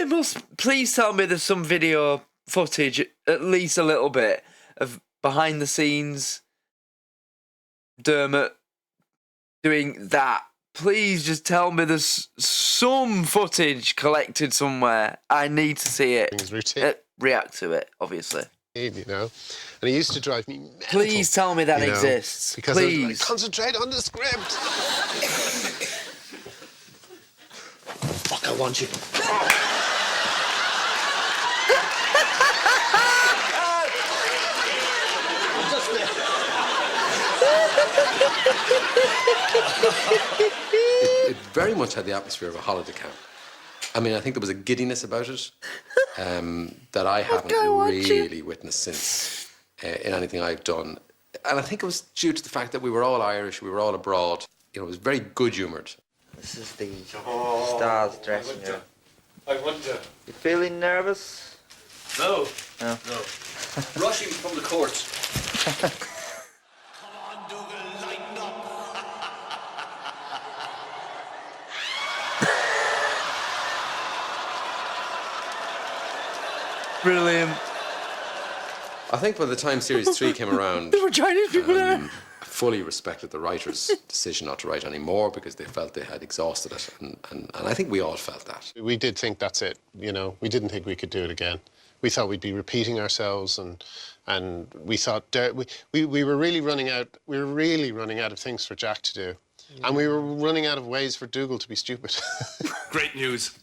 must, please tell me there's some video footage, at least a little bit, of behind the scenes Dermot doing that. Please just tell me there's some footage collected somewhere. I need to see it. His routine. React to it, obviously. You know, and he used to drive me mental. Please tell me that exists. Because please. I was like, concentrate on the script. Fuck, I want you. It very much had the atmosphere of a holiday camp. I mean, I think there was a giddiness about it that I haven't really witnessed since in anything I've done. And I think it was due to the fact that we were all Irish, we were all abroad. You know, it was very good-humoured. This is the stars dressing room. I wonder. You feeling nervous? No. No. No. Rushing from the courts. Brilliant. I think by the time Series 3 came around, there were Chinese people there. I fully respected the writers' decision not to write anymore because they felt they had exhausted it. And I think we all felt that. We did think that's it, you know. We didn't think we could do it again. We thought we'd be repeating ourselves, and we thought we were really running out. We were really running out of things for Jack to do, and we were running out of ways for Dougal to be stupid. Great news.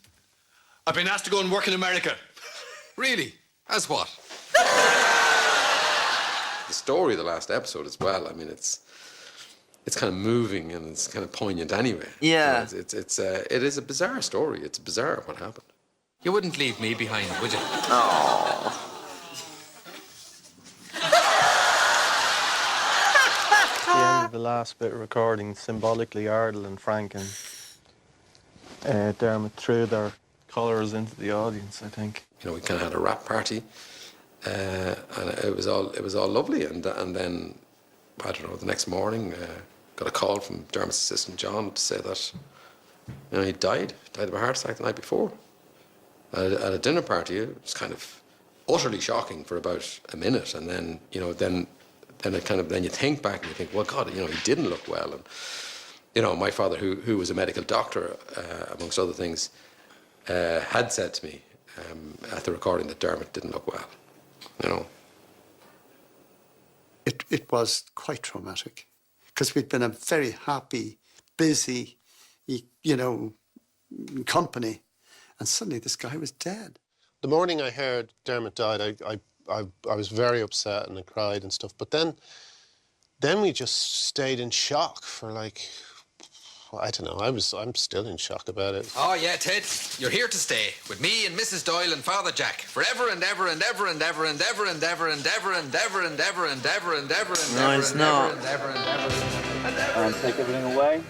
I've been asked to go and work in America. Really? As what? The story of the last episode as well. I mean, it's kind of moving and it's kind of poignant anyway. Yeah. You know, it is a bizarre story. It's bizarre what happened. You wouldn't leave me behind, would you? Oh. The end of the last bit of recording, symbolically, Ardle and Frank and Dermot threw their colours into the audience, I think. You know, we kind of had a rap party, and it was all lovely. And then, I don't know, the next morning, got a call from Dermot's assistant John to say that, you know, he died of a heart attack the night before at a dinner party. It was kind of utterly shocking for about a minute, and then, you know, then you think back and you think, well, God, you know, he didn't look well. And you know, my father, who was a medical doctor, amongst other things, had said to me at the recording that Dermot didn't look well, you know. It was quite traumatic because we'd been a very happy, busy, you know, company, and suddenly this guy was dead. The morning I heard Dermot died, I was very upset and I cried and stuff. But then we just stayed in shock for like, I don't know. I'm still in shock about it. Oh, yeah, Ted. You're here to stay with me and Mrs. Doyle and Father Jack forever and ever and ever and ever and ever and ever and ever and ever and ever and ever and ever and No, it's not. And take everything away.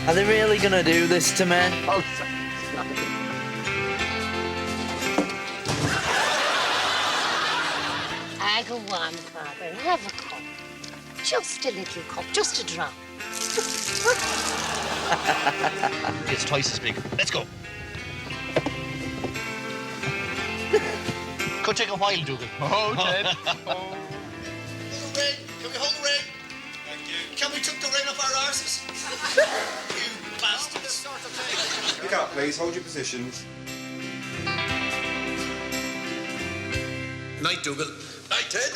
Are they really gonna do this to me? Oh, I go on, Father. Have a cup. Just a little cup. Just a drop. it's twice as big. Let's go. Could take a while, Dougal. Oh, Ted. Oh. Ring. Can we hold the ring? Thank you. Can we took the ring off our arses? You bastards. Look out, please. Hold your positions. Night, Dougal. Night, Ted.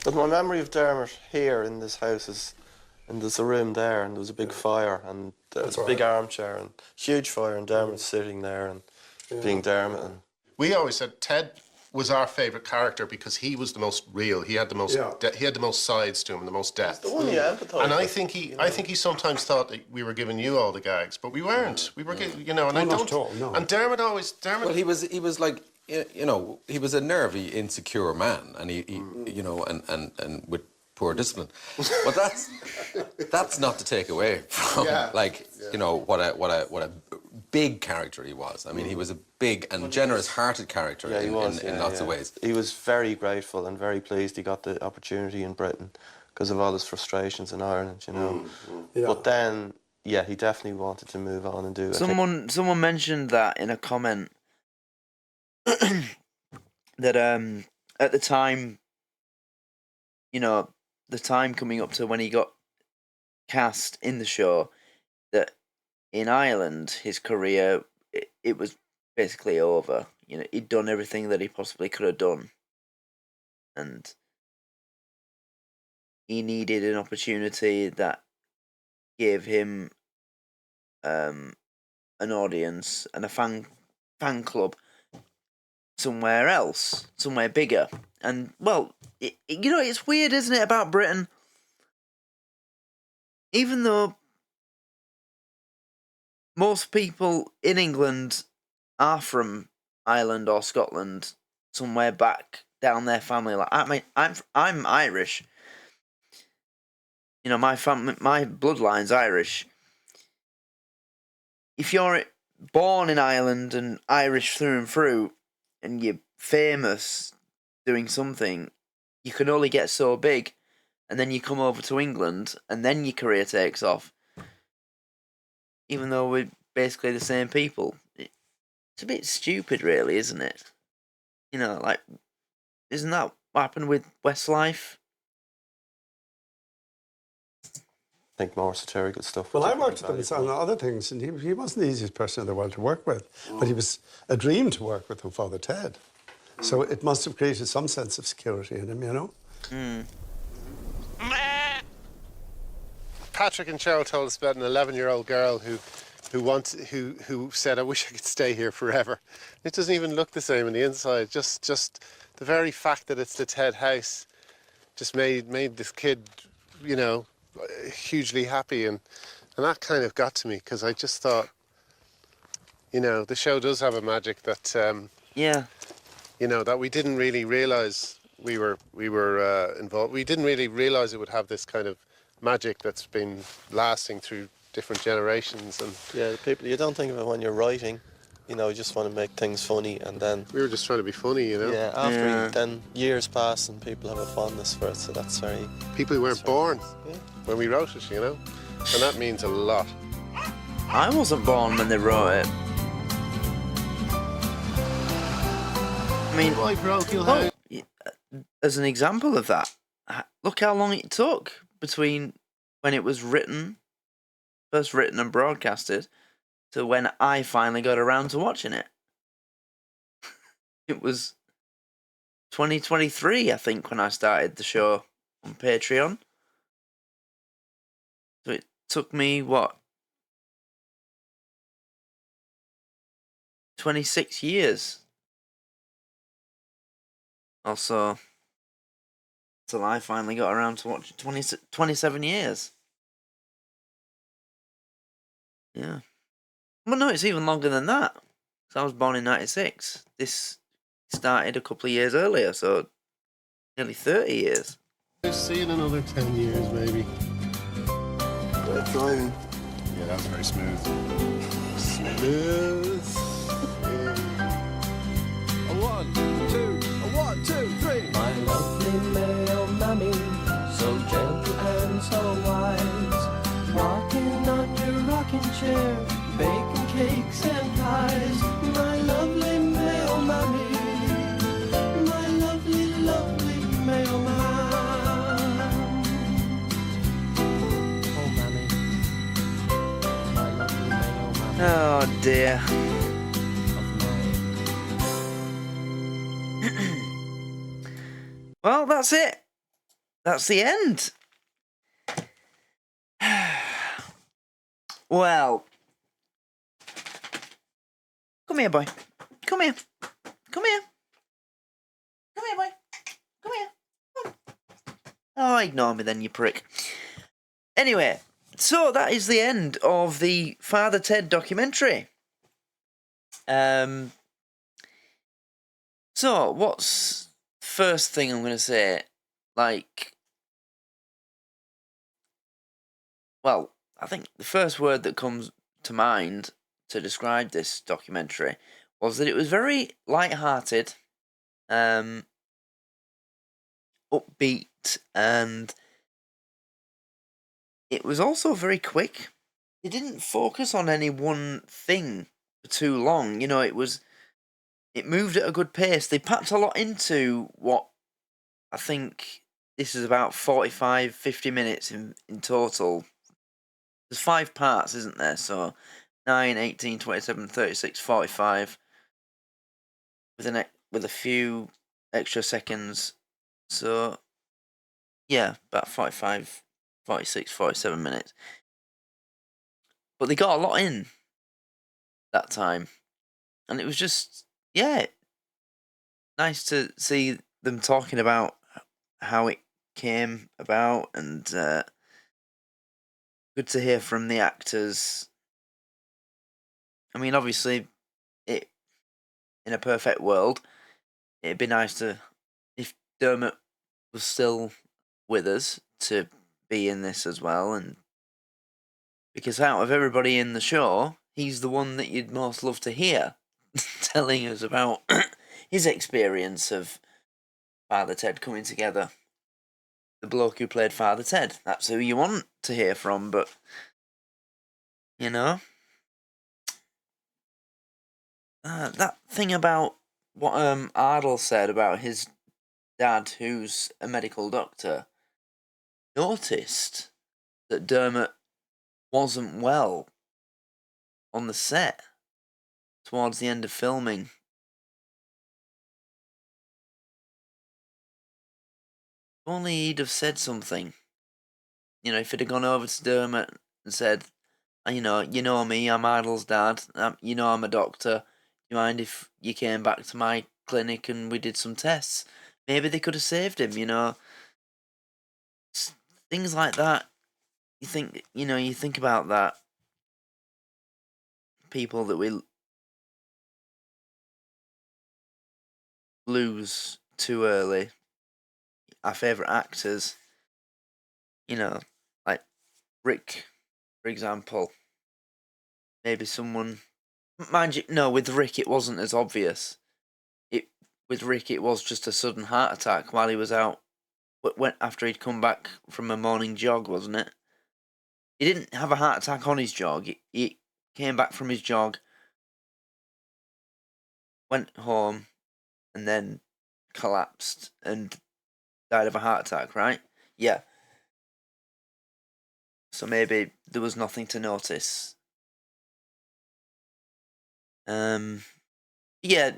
But my memory of Dermot here in this house is, and there's a room there, and there was a big fire, and there was a big armchair, and huge fire, and Dermot's sitting there, and being Dermot. And we always said Ted was our favourite character because he was the most real. He had the most. He had the most sides to him, the most depth. The one you empathise And I with, think he sometimes thought that we were giving you all the gags, but we weren't. We were, you know, and I don't. Not at all, no. And Dermot. Well, he was like, you know, he was a nervy, insecure man, and he you know, and with poor discipline. But that's not to take away from you know what a big character he was. I mean, he was a big and generous-hearted character in lots of ways. He was very grateful and very pleased he got the opportunity in Britain because of all his frustrations in Ireland, you know. Yeah. But then, yeah, he definitely wanted to move on and do it. Someone mentioned that in a comment that at the time, you know, the time coming up to when he got cast in the show, that in Ireland his career it was basically over. You know, he'd done everything that he possibly could have done, and he needed an opportunity that gave him an audience and a fan club somewhere else, somewhere bigger. And well, you know, it's weird, isn't it, about Britain? Even though most people in England are from Ireland or Scotland, somewhere back down their family. Like, I mean, I'm Irish. You know, my bloodline's Irish. If you're born in Ireland and Irish through and through, and you're famous doing something, you can only get so big, and then you come over to England, and then your career takes off. Even though we're basically the same people, it's a bit stupid, really, isn't it? You know, like, isn't that what happened with Westlife? I think more satirical stuff. Well, I worked with him on other things, and he wasn't the easiest person in the world to work with, but he was a dream to work with him, Father Ted. So it must have created some sense of security in him, you know? Patrick and Cheryl told us about an 11-year-old girl who said, "I wish I could stay here forever." It doesn't even look the same on the inside. Just the very fact that it's the Ted house just made this kid, you know, hugely happy, and that kind of got to me, because I just thought, you know, the show does have a magic that you know, that we didn't really realise we were involved. We didn't really realise it would have this kind of magic that's been lasting through different generations. And yeah, the people, you don't think of it when you're writing, you know, you just want to make things funny, and then we were just trying to be funny, you know. Yeah, after then years pass and people have a fondness for it, so that's very people who weren't born when we wrote it, you know, and that means a lot. I wasn't born when they wrote it. I mean, as an example of that, look how long it took between when it was first written and broadcasted, to when I finally got around to watching it. It was 2023, I think, when I started the show on Patreon. So it took me, 26 years or so till I finally got around to watching 27 years. Yeah. Well, no, it's even longer than that. So I was born in 96. This started a couple of years earlier, so nearly 30 years. We'll see you in another 10 years, maybe. Good driving. Yeah, that was very smooth. Smooth. A 1, 2, 3. My lovely male mammy, so gentle and so wise, rocking on your rocking chair, baking cakes and pies. My lovely male mammy, my lovely, lovely male man. Oh, mammy, my lovely male mammy. Oh dear. Well, that's it. That's the end. Well, come here, boy. Come here. Come here. Come here, boy. Come here. Come. Oh, ignore me then, you prick. Anyway, so that is the end of the Father Ted documentary. So, what's the first thing I'm going to say? Like, well, I think the first word that comes to mind to describe this documentary was that it was very light-hearted, upbeat, and it was also very quick. It didn't focus on any one thing for too long. It moved at a good pace. They packed a lot into what I think this is about 45, 50 minutes in total. There's 5 parts, isn't there? So 9, 18, 27, 36, 45 with a few extra seconds. So yeah, about 45, 46, 47 minutes. But they got a lot in that time. And it was just, yeah, nice to see them talking about how it came about, and good to hear from the actors. I mean, obviously, in a perfect world, it'd be nice to, if Dermot was still with us, to be in this as well, and because out of everybody in the show, he's the one that you'd most love to hear telling us about his experience of Father Ted coming together. The bloke who played Father Ted. That's who you want to hear from, but that thing about what Ardle said about his dad, who's a medical doctor, noticed that Dermot wasn't well on the set towards the end of filming. If only he'd have said something. If he'd have gone over to Dermot and said, you know me, I'm Ardle's dad, I'm a doctor. You mind if you came back to my clinic and we did some tests? Maybe they could have saved him, Things like that. You think about that. People that we lose too early. Our favourite actors. Like Rick, for example. Maybe someone... Mind you, no, with Rick it wasn't as obvious. With Rick it was just a sudden heart attack while he was out, after he'd come back from a morning jog, wasn't it? He didn't have a heart attack on his jog. He came back from his jog, went home, and then collapsed and died of a heart attack, right? Yeah. So maybe there was nothing to notice. Yeah,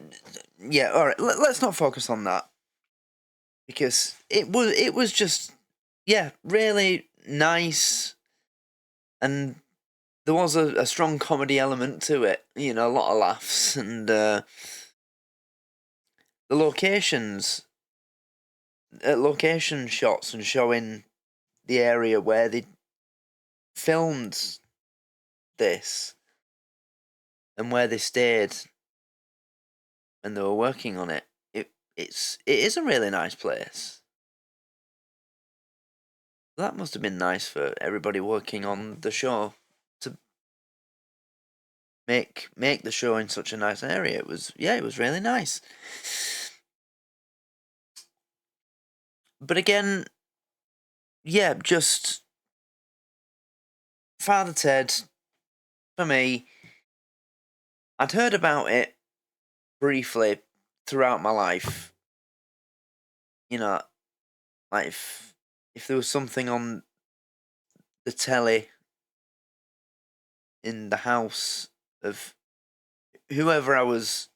alright, let's not focus on that. Because it was just, really nice, and there was a strong comedy element to it, a lot of laughs, and the location shots and showing the area where they filmed this and where they stayed when they were working on it. It is a really nice place. That must have been nice for everybody working on the show to make the show in such a nice area. It was really nice. But again, just Father Ted, for me, I'd heard about it briefly throughout my life. Like if there was something on the telly in the house of whoever I was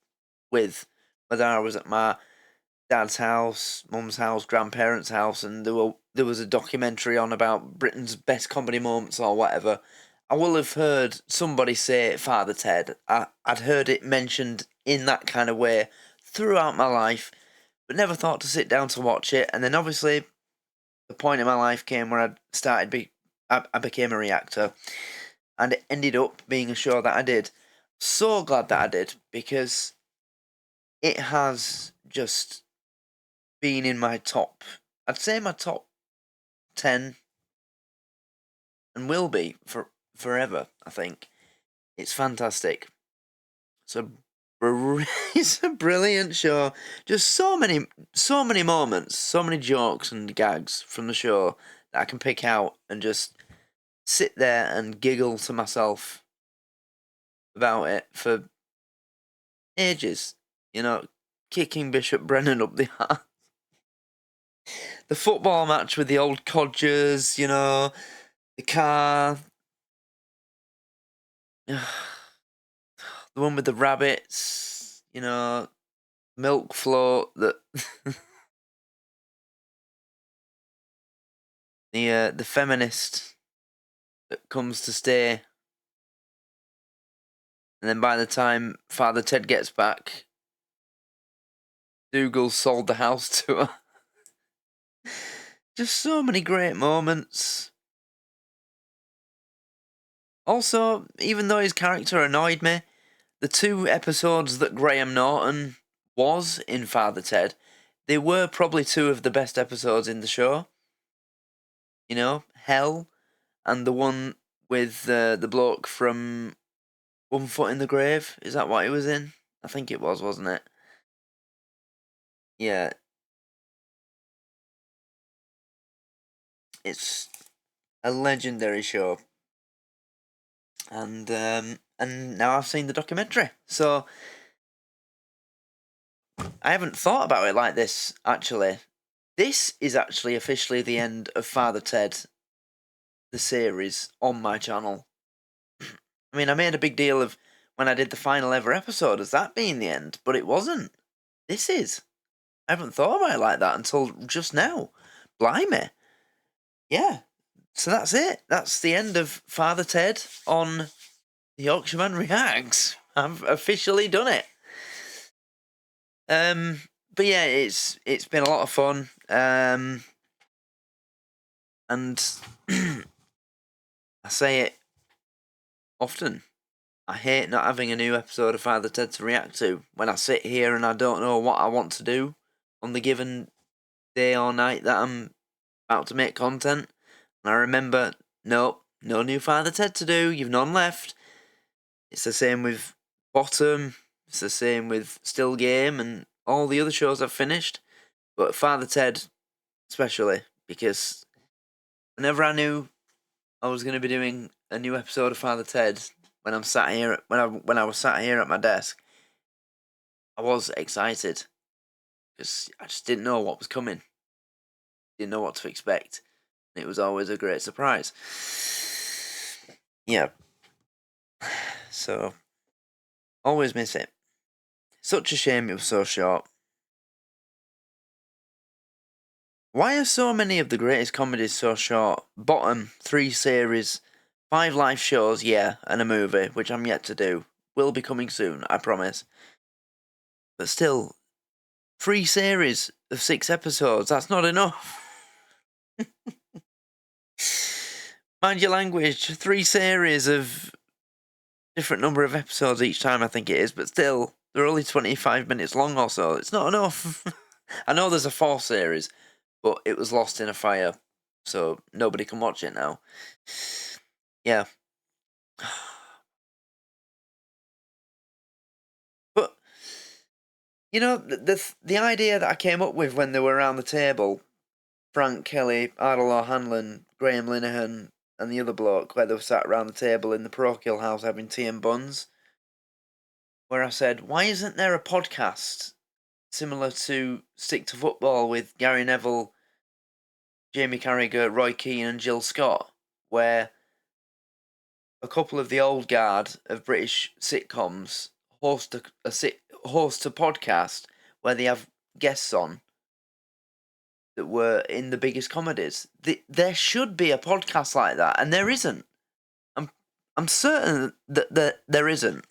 with, whether I was at my dad's house, mum's house, grandparents' house, and there was a documentary on about Britain's best comedy moments or whatever, I will have heard somebody say Father Ted. I'd heard it mentioned in that kind of way throughout my life, but never thought to sit down to watch it. And then obviously the point in my life came where I became a reactor, and it ended up being a show that I did. So glad that I did, because it has just been in my top, I'd say my top 10, and will be forever, I think. It's fantastic. It's a brilliant show. Just so many moments, so many jokes and gags from the show that I can pick out and just sit there and giggle to myself about it for ages. You know, kicking Bishop Brennan up the arse. The football match with the old codgers, you know, the car. The one with the rabbits, you know, milk float that the feminist that comes to stay, and then by the time Father Ted gets back, Dougal sold the house to her. Just so many great moments. Also, even though his character annoyed me, the 2 episodes that Graham Norton was in Father Ted, they were probably 2 of the best episodes in the show. You know, Hell, and the one with the bloke from One Foot in the Grave. Is that what he was in? I think it was, wasn't it? Yeah. It's a legendary show. And now I've seen the documentary. So I haven't thought about it like this, actually. This is actually officially the end of Father Ted, the series, on my channel. I mean, I made a big deal of when I did the final ever episode as that being the end, but it wasn't. This is. I haven't thought about it like that until just now. Blimey. Yeah. So that's it. That's the end of Father Ted on The Yorkshireman Reacts. I've officially done it. But yeah, it's been a lot of fun. And I say it often. I hate not having a new episode of Father Ted to react to when I sit here and I don't know what I want to do on the given day or night that I'm about to make content. And I remember, no new Father Ted to do. You've none left. It's the same with Bottom. It's the same with Still Game and all the other shows I've finished. But Father Ted, especially, because whenever I knew I was going to be doing a new episode of Father Ted, when I'm sat here, when I was sat here at my desk, I was excited because I just didn't know what was coming. Didn't know what to expect. It was always a great surprise. Yeah. So, always miss it. Such a shame it was so short. Why are so many of the greatest comedies so short? Bottom, 3 series, 5 live shows, yeah, and a movie, which I'm yet to do. Will be coming soon, I promise. But still, 3 series of 6 episodes, that's not enough. Mind your language, 3 series of different number of episodes each time, I think it is, but still, they're only 25 minutes long or so. It's not enough. I know there's a 4th series, but it was lost in a fire, so nobody can watch it now. Yeah. But, you know, the idea that I came up with when they were around the table, Frank Kelly, Ardal O'Hanlon, Graham Linehan, and the other bloke, where they were sat around the table in the parochial house having tea and buns, where I said, why isn't there a podcast similar to Stick to Football with Gary Neville, Jamie Carragher, Roy Keane and Jill Scott, where a couple of the old guard of British sitcoms host a podcast where they have guests on that were in the biggest comedies. There should be a podcast like that, and there isn't. I'm certain that there isn't.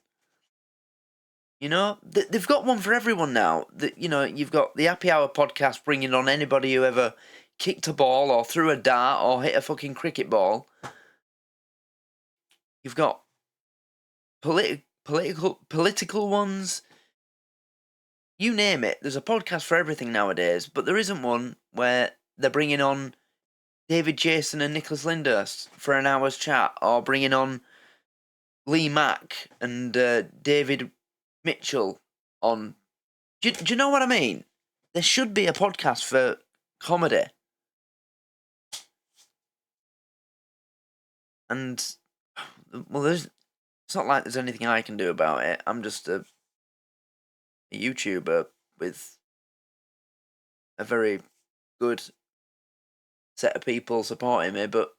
You know, they've got one for everyone now. You know, you've got the Happy Hour podcast bringing on anybody who ever kicked a ball or threw a dart or hit a fucking cricket ball. You've got political ones. You name it. There's a podcast for everything nowadays, but there isn't one where they're bringing on David Jason and Nicholas Lyndhurst for an hour's chat, or bringing on Lee Mack and David Mitchell on. Do you know what I mean? There should be a podcast for comedy. And, well, it's not like there's anything I can do about it. I'm just a YouTuber with a very good set of people supporting me, but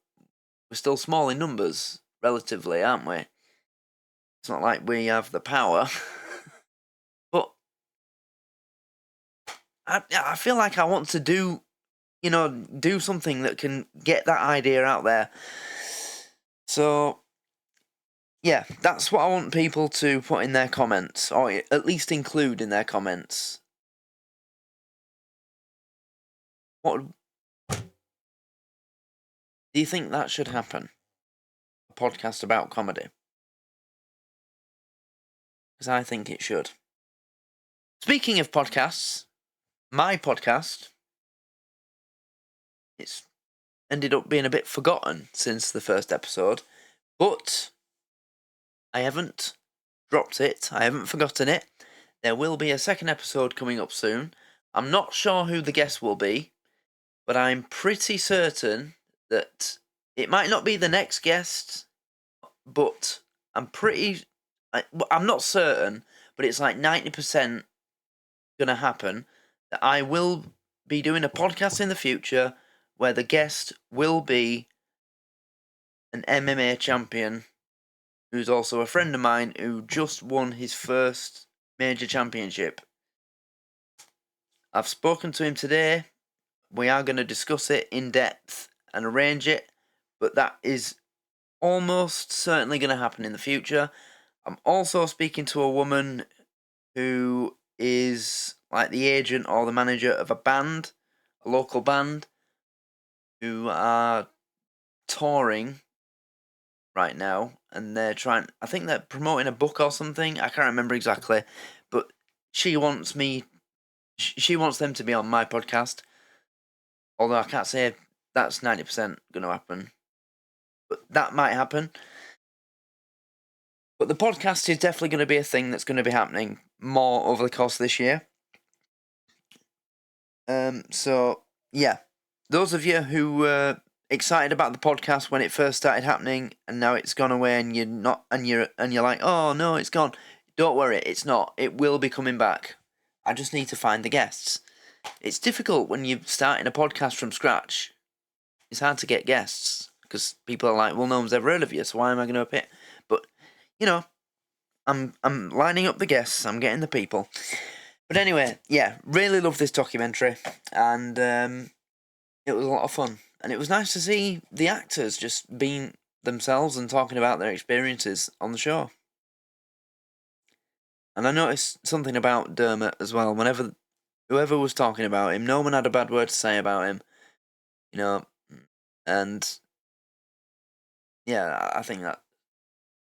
we're still small in numbers, relatively, aren't we? It's not like we have the power. But I feel like I want to do something that can get that idea out there. So, yeah, that's what I want people to put in their comments, or at least include in their comments. What do you think that should happen? A podcast about comedy? Because I think it should. Speaking of podcasts, my podcast, it's ended up being a bit forgotten since the first episode, but I haven't dropped it. I haven't forgotten it. There will be a second episode coming up soon. I'm not sure who the guest will be, but I'm pretty certain that it might not be the next guest, but I'm not certain, but it's like 90% going to happen that I will be doing a podcast in the future where the guest will be an MMA champion who's also a friend of mine who just won his first major championship. I've spoken to him today. We are going to discuss it in depth and arrange it, but that is almost certainly going to happen in the future. I'm also speaking to a woman who is like the agent or the manager of a band, a local band, who are touring right now, and I think they're promoting a book or something. I can't remember exactly, but she wants them to be on my podcast. Although I can't say that's 90% going to happen, but that might happen. But the podcast is definitely going to be a thing that's going to be happening more over the course of this year. So yeah, those of you who were excited about the podcast when it first started happening, and now it's gone away, and you're not, and you're like, oh no, it's gone. Don't worry, it's not. It will be coming back. I just need to find the guests. It's difficult when you're starting a podcast from scratch. It's hard to get guests because people are like, well, no one's ever heard of you, so why am I going to appear? But I'm lining up the guests. I'm getting the people. But anyway, yeah, really love this documentary, and it was a lot of fun. And it was nice to see the actors just being themselves and talking about their experiences on the show. And I noticed something about Dermot as well. Whenever whoever was talking about him, no one had a bad word to say about him. And yeah, I think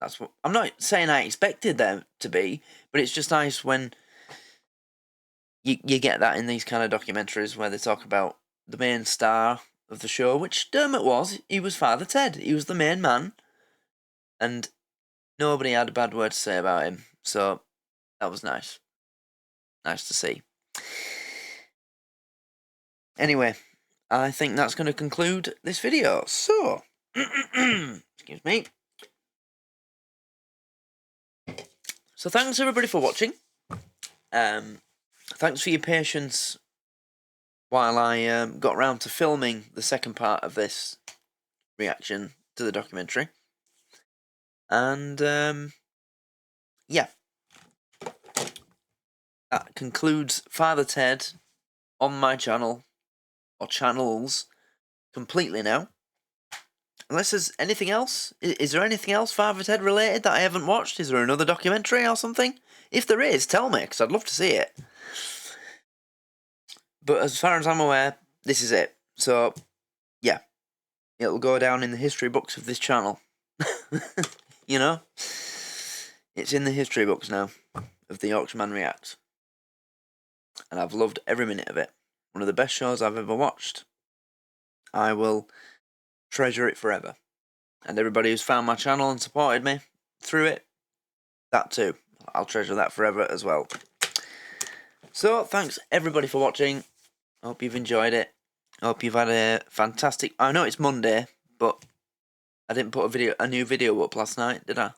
that's what... I'm not saying I expected there to be, but it's just nice when you get that in these kind of documentaries where they talk about the main star of the show, which Dermot was. He was Father Ted. He was the main man. And nobody had a bad word to say about him. So that was nice. Nice to see. Anyway, I think that's going to conclude this video. So, excuse me. So thanks everybody for watching. Thanks for your patience while I got round to filming the second part of this reaction to the documentary. And yeah, that concludes Father Ted on my channel, or channels, completely now. Unless there's anything else. Is there anything else Father Ted related that I haven't watched? Is there another documentary or something? If there is, tell me, because I'd love to see it. But as far as I'm aware, this is it. So, yeah. It'll go down in the history books of this channel. You know? It's in the history books now of the Yorkshireman Reacts. And I've loved every minute of it. One of the best shows I've ever watched. I will treasure it forever. And everybody who's found my channel and supported me, through it, that too. I'll treasure that forever as well. So, thanks everybody for watching. I hope you've enjoyed it. I hope you've had a fantastic... I know it's Monday, but I didn't put a new video up last night, did I?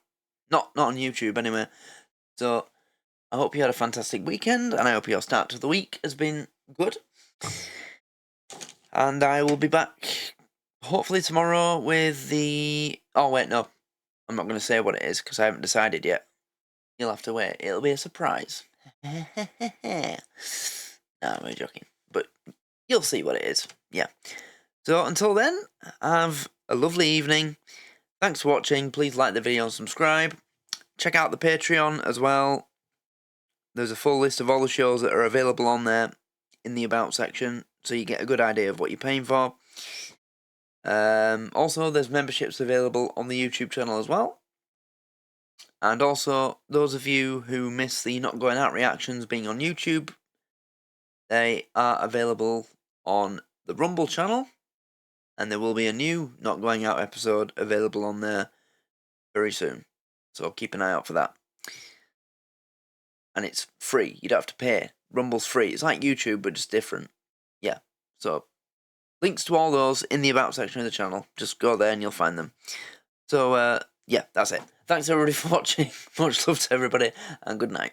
Not on YouTube anyway. So, I hope you had a fantastic weekend, and I hope your start to the week has been good. And I will be back hopefully tomorrow with the... Oh, wait, no. I'm not going to say what it is, because I haven't decided yet. You'll have to wait. It'll be a surprise. No, I'm joking. But you'll see what it is. Yeah. So, until then, have a lovely evening. Thanks for watching. Please like the video and subscribe. Check out the Patreon as well. There's a full list of all the shows that are available on there in the About section, so you get a good idea of what you're paying for. Also, there's memberships available on the YouTube channel as well. And also, those of you who miss the Not Going Out reactions being on YouTube, they are available on the Rumble channel. And there will be a new Not Going Out episode available on there very soon. So keep an eye out for that. And it's free. You don't have to pay. Rumble's free. It's like YouTube, but just different. Yeah. So, links to all those in the About section of the channel. Just go there and you'll find them. So, yeah, that's it. Thanks everybody for watching. Much love to everybody, and good night.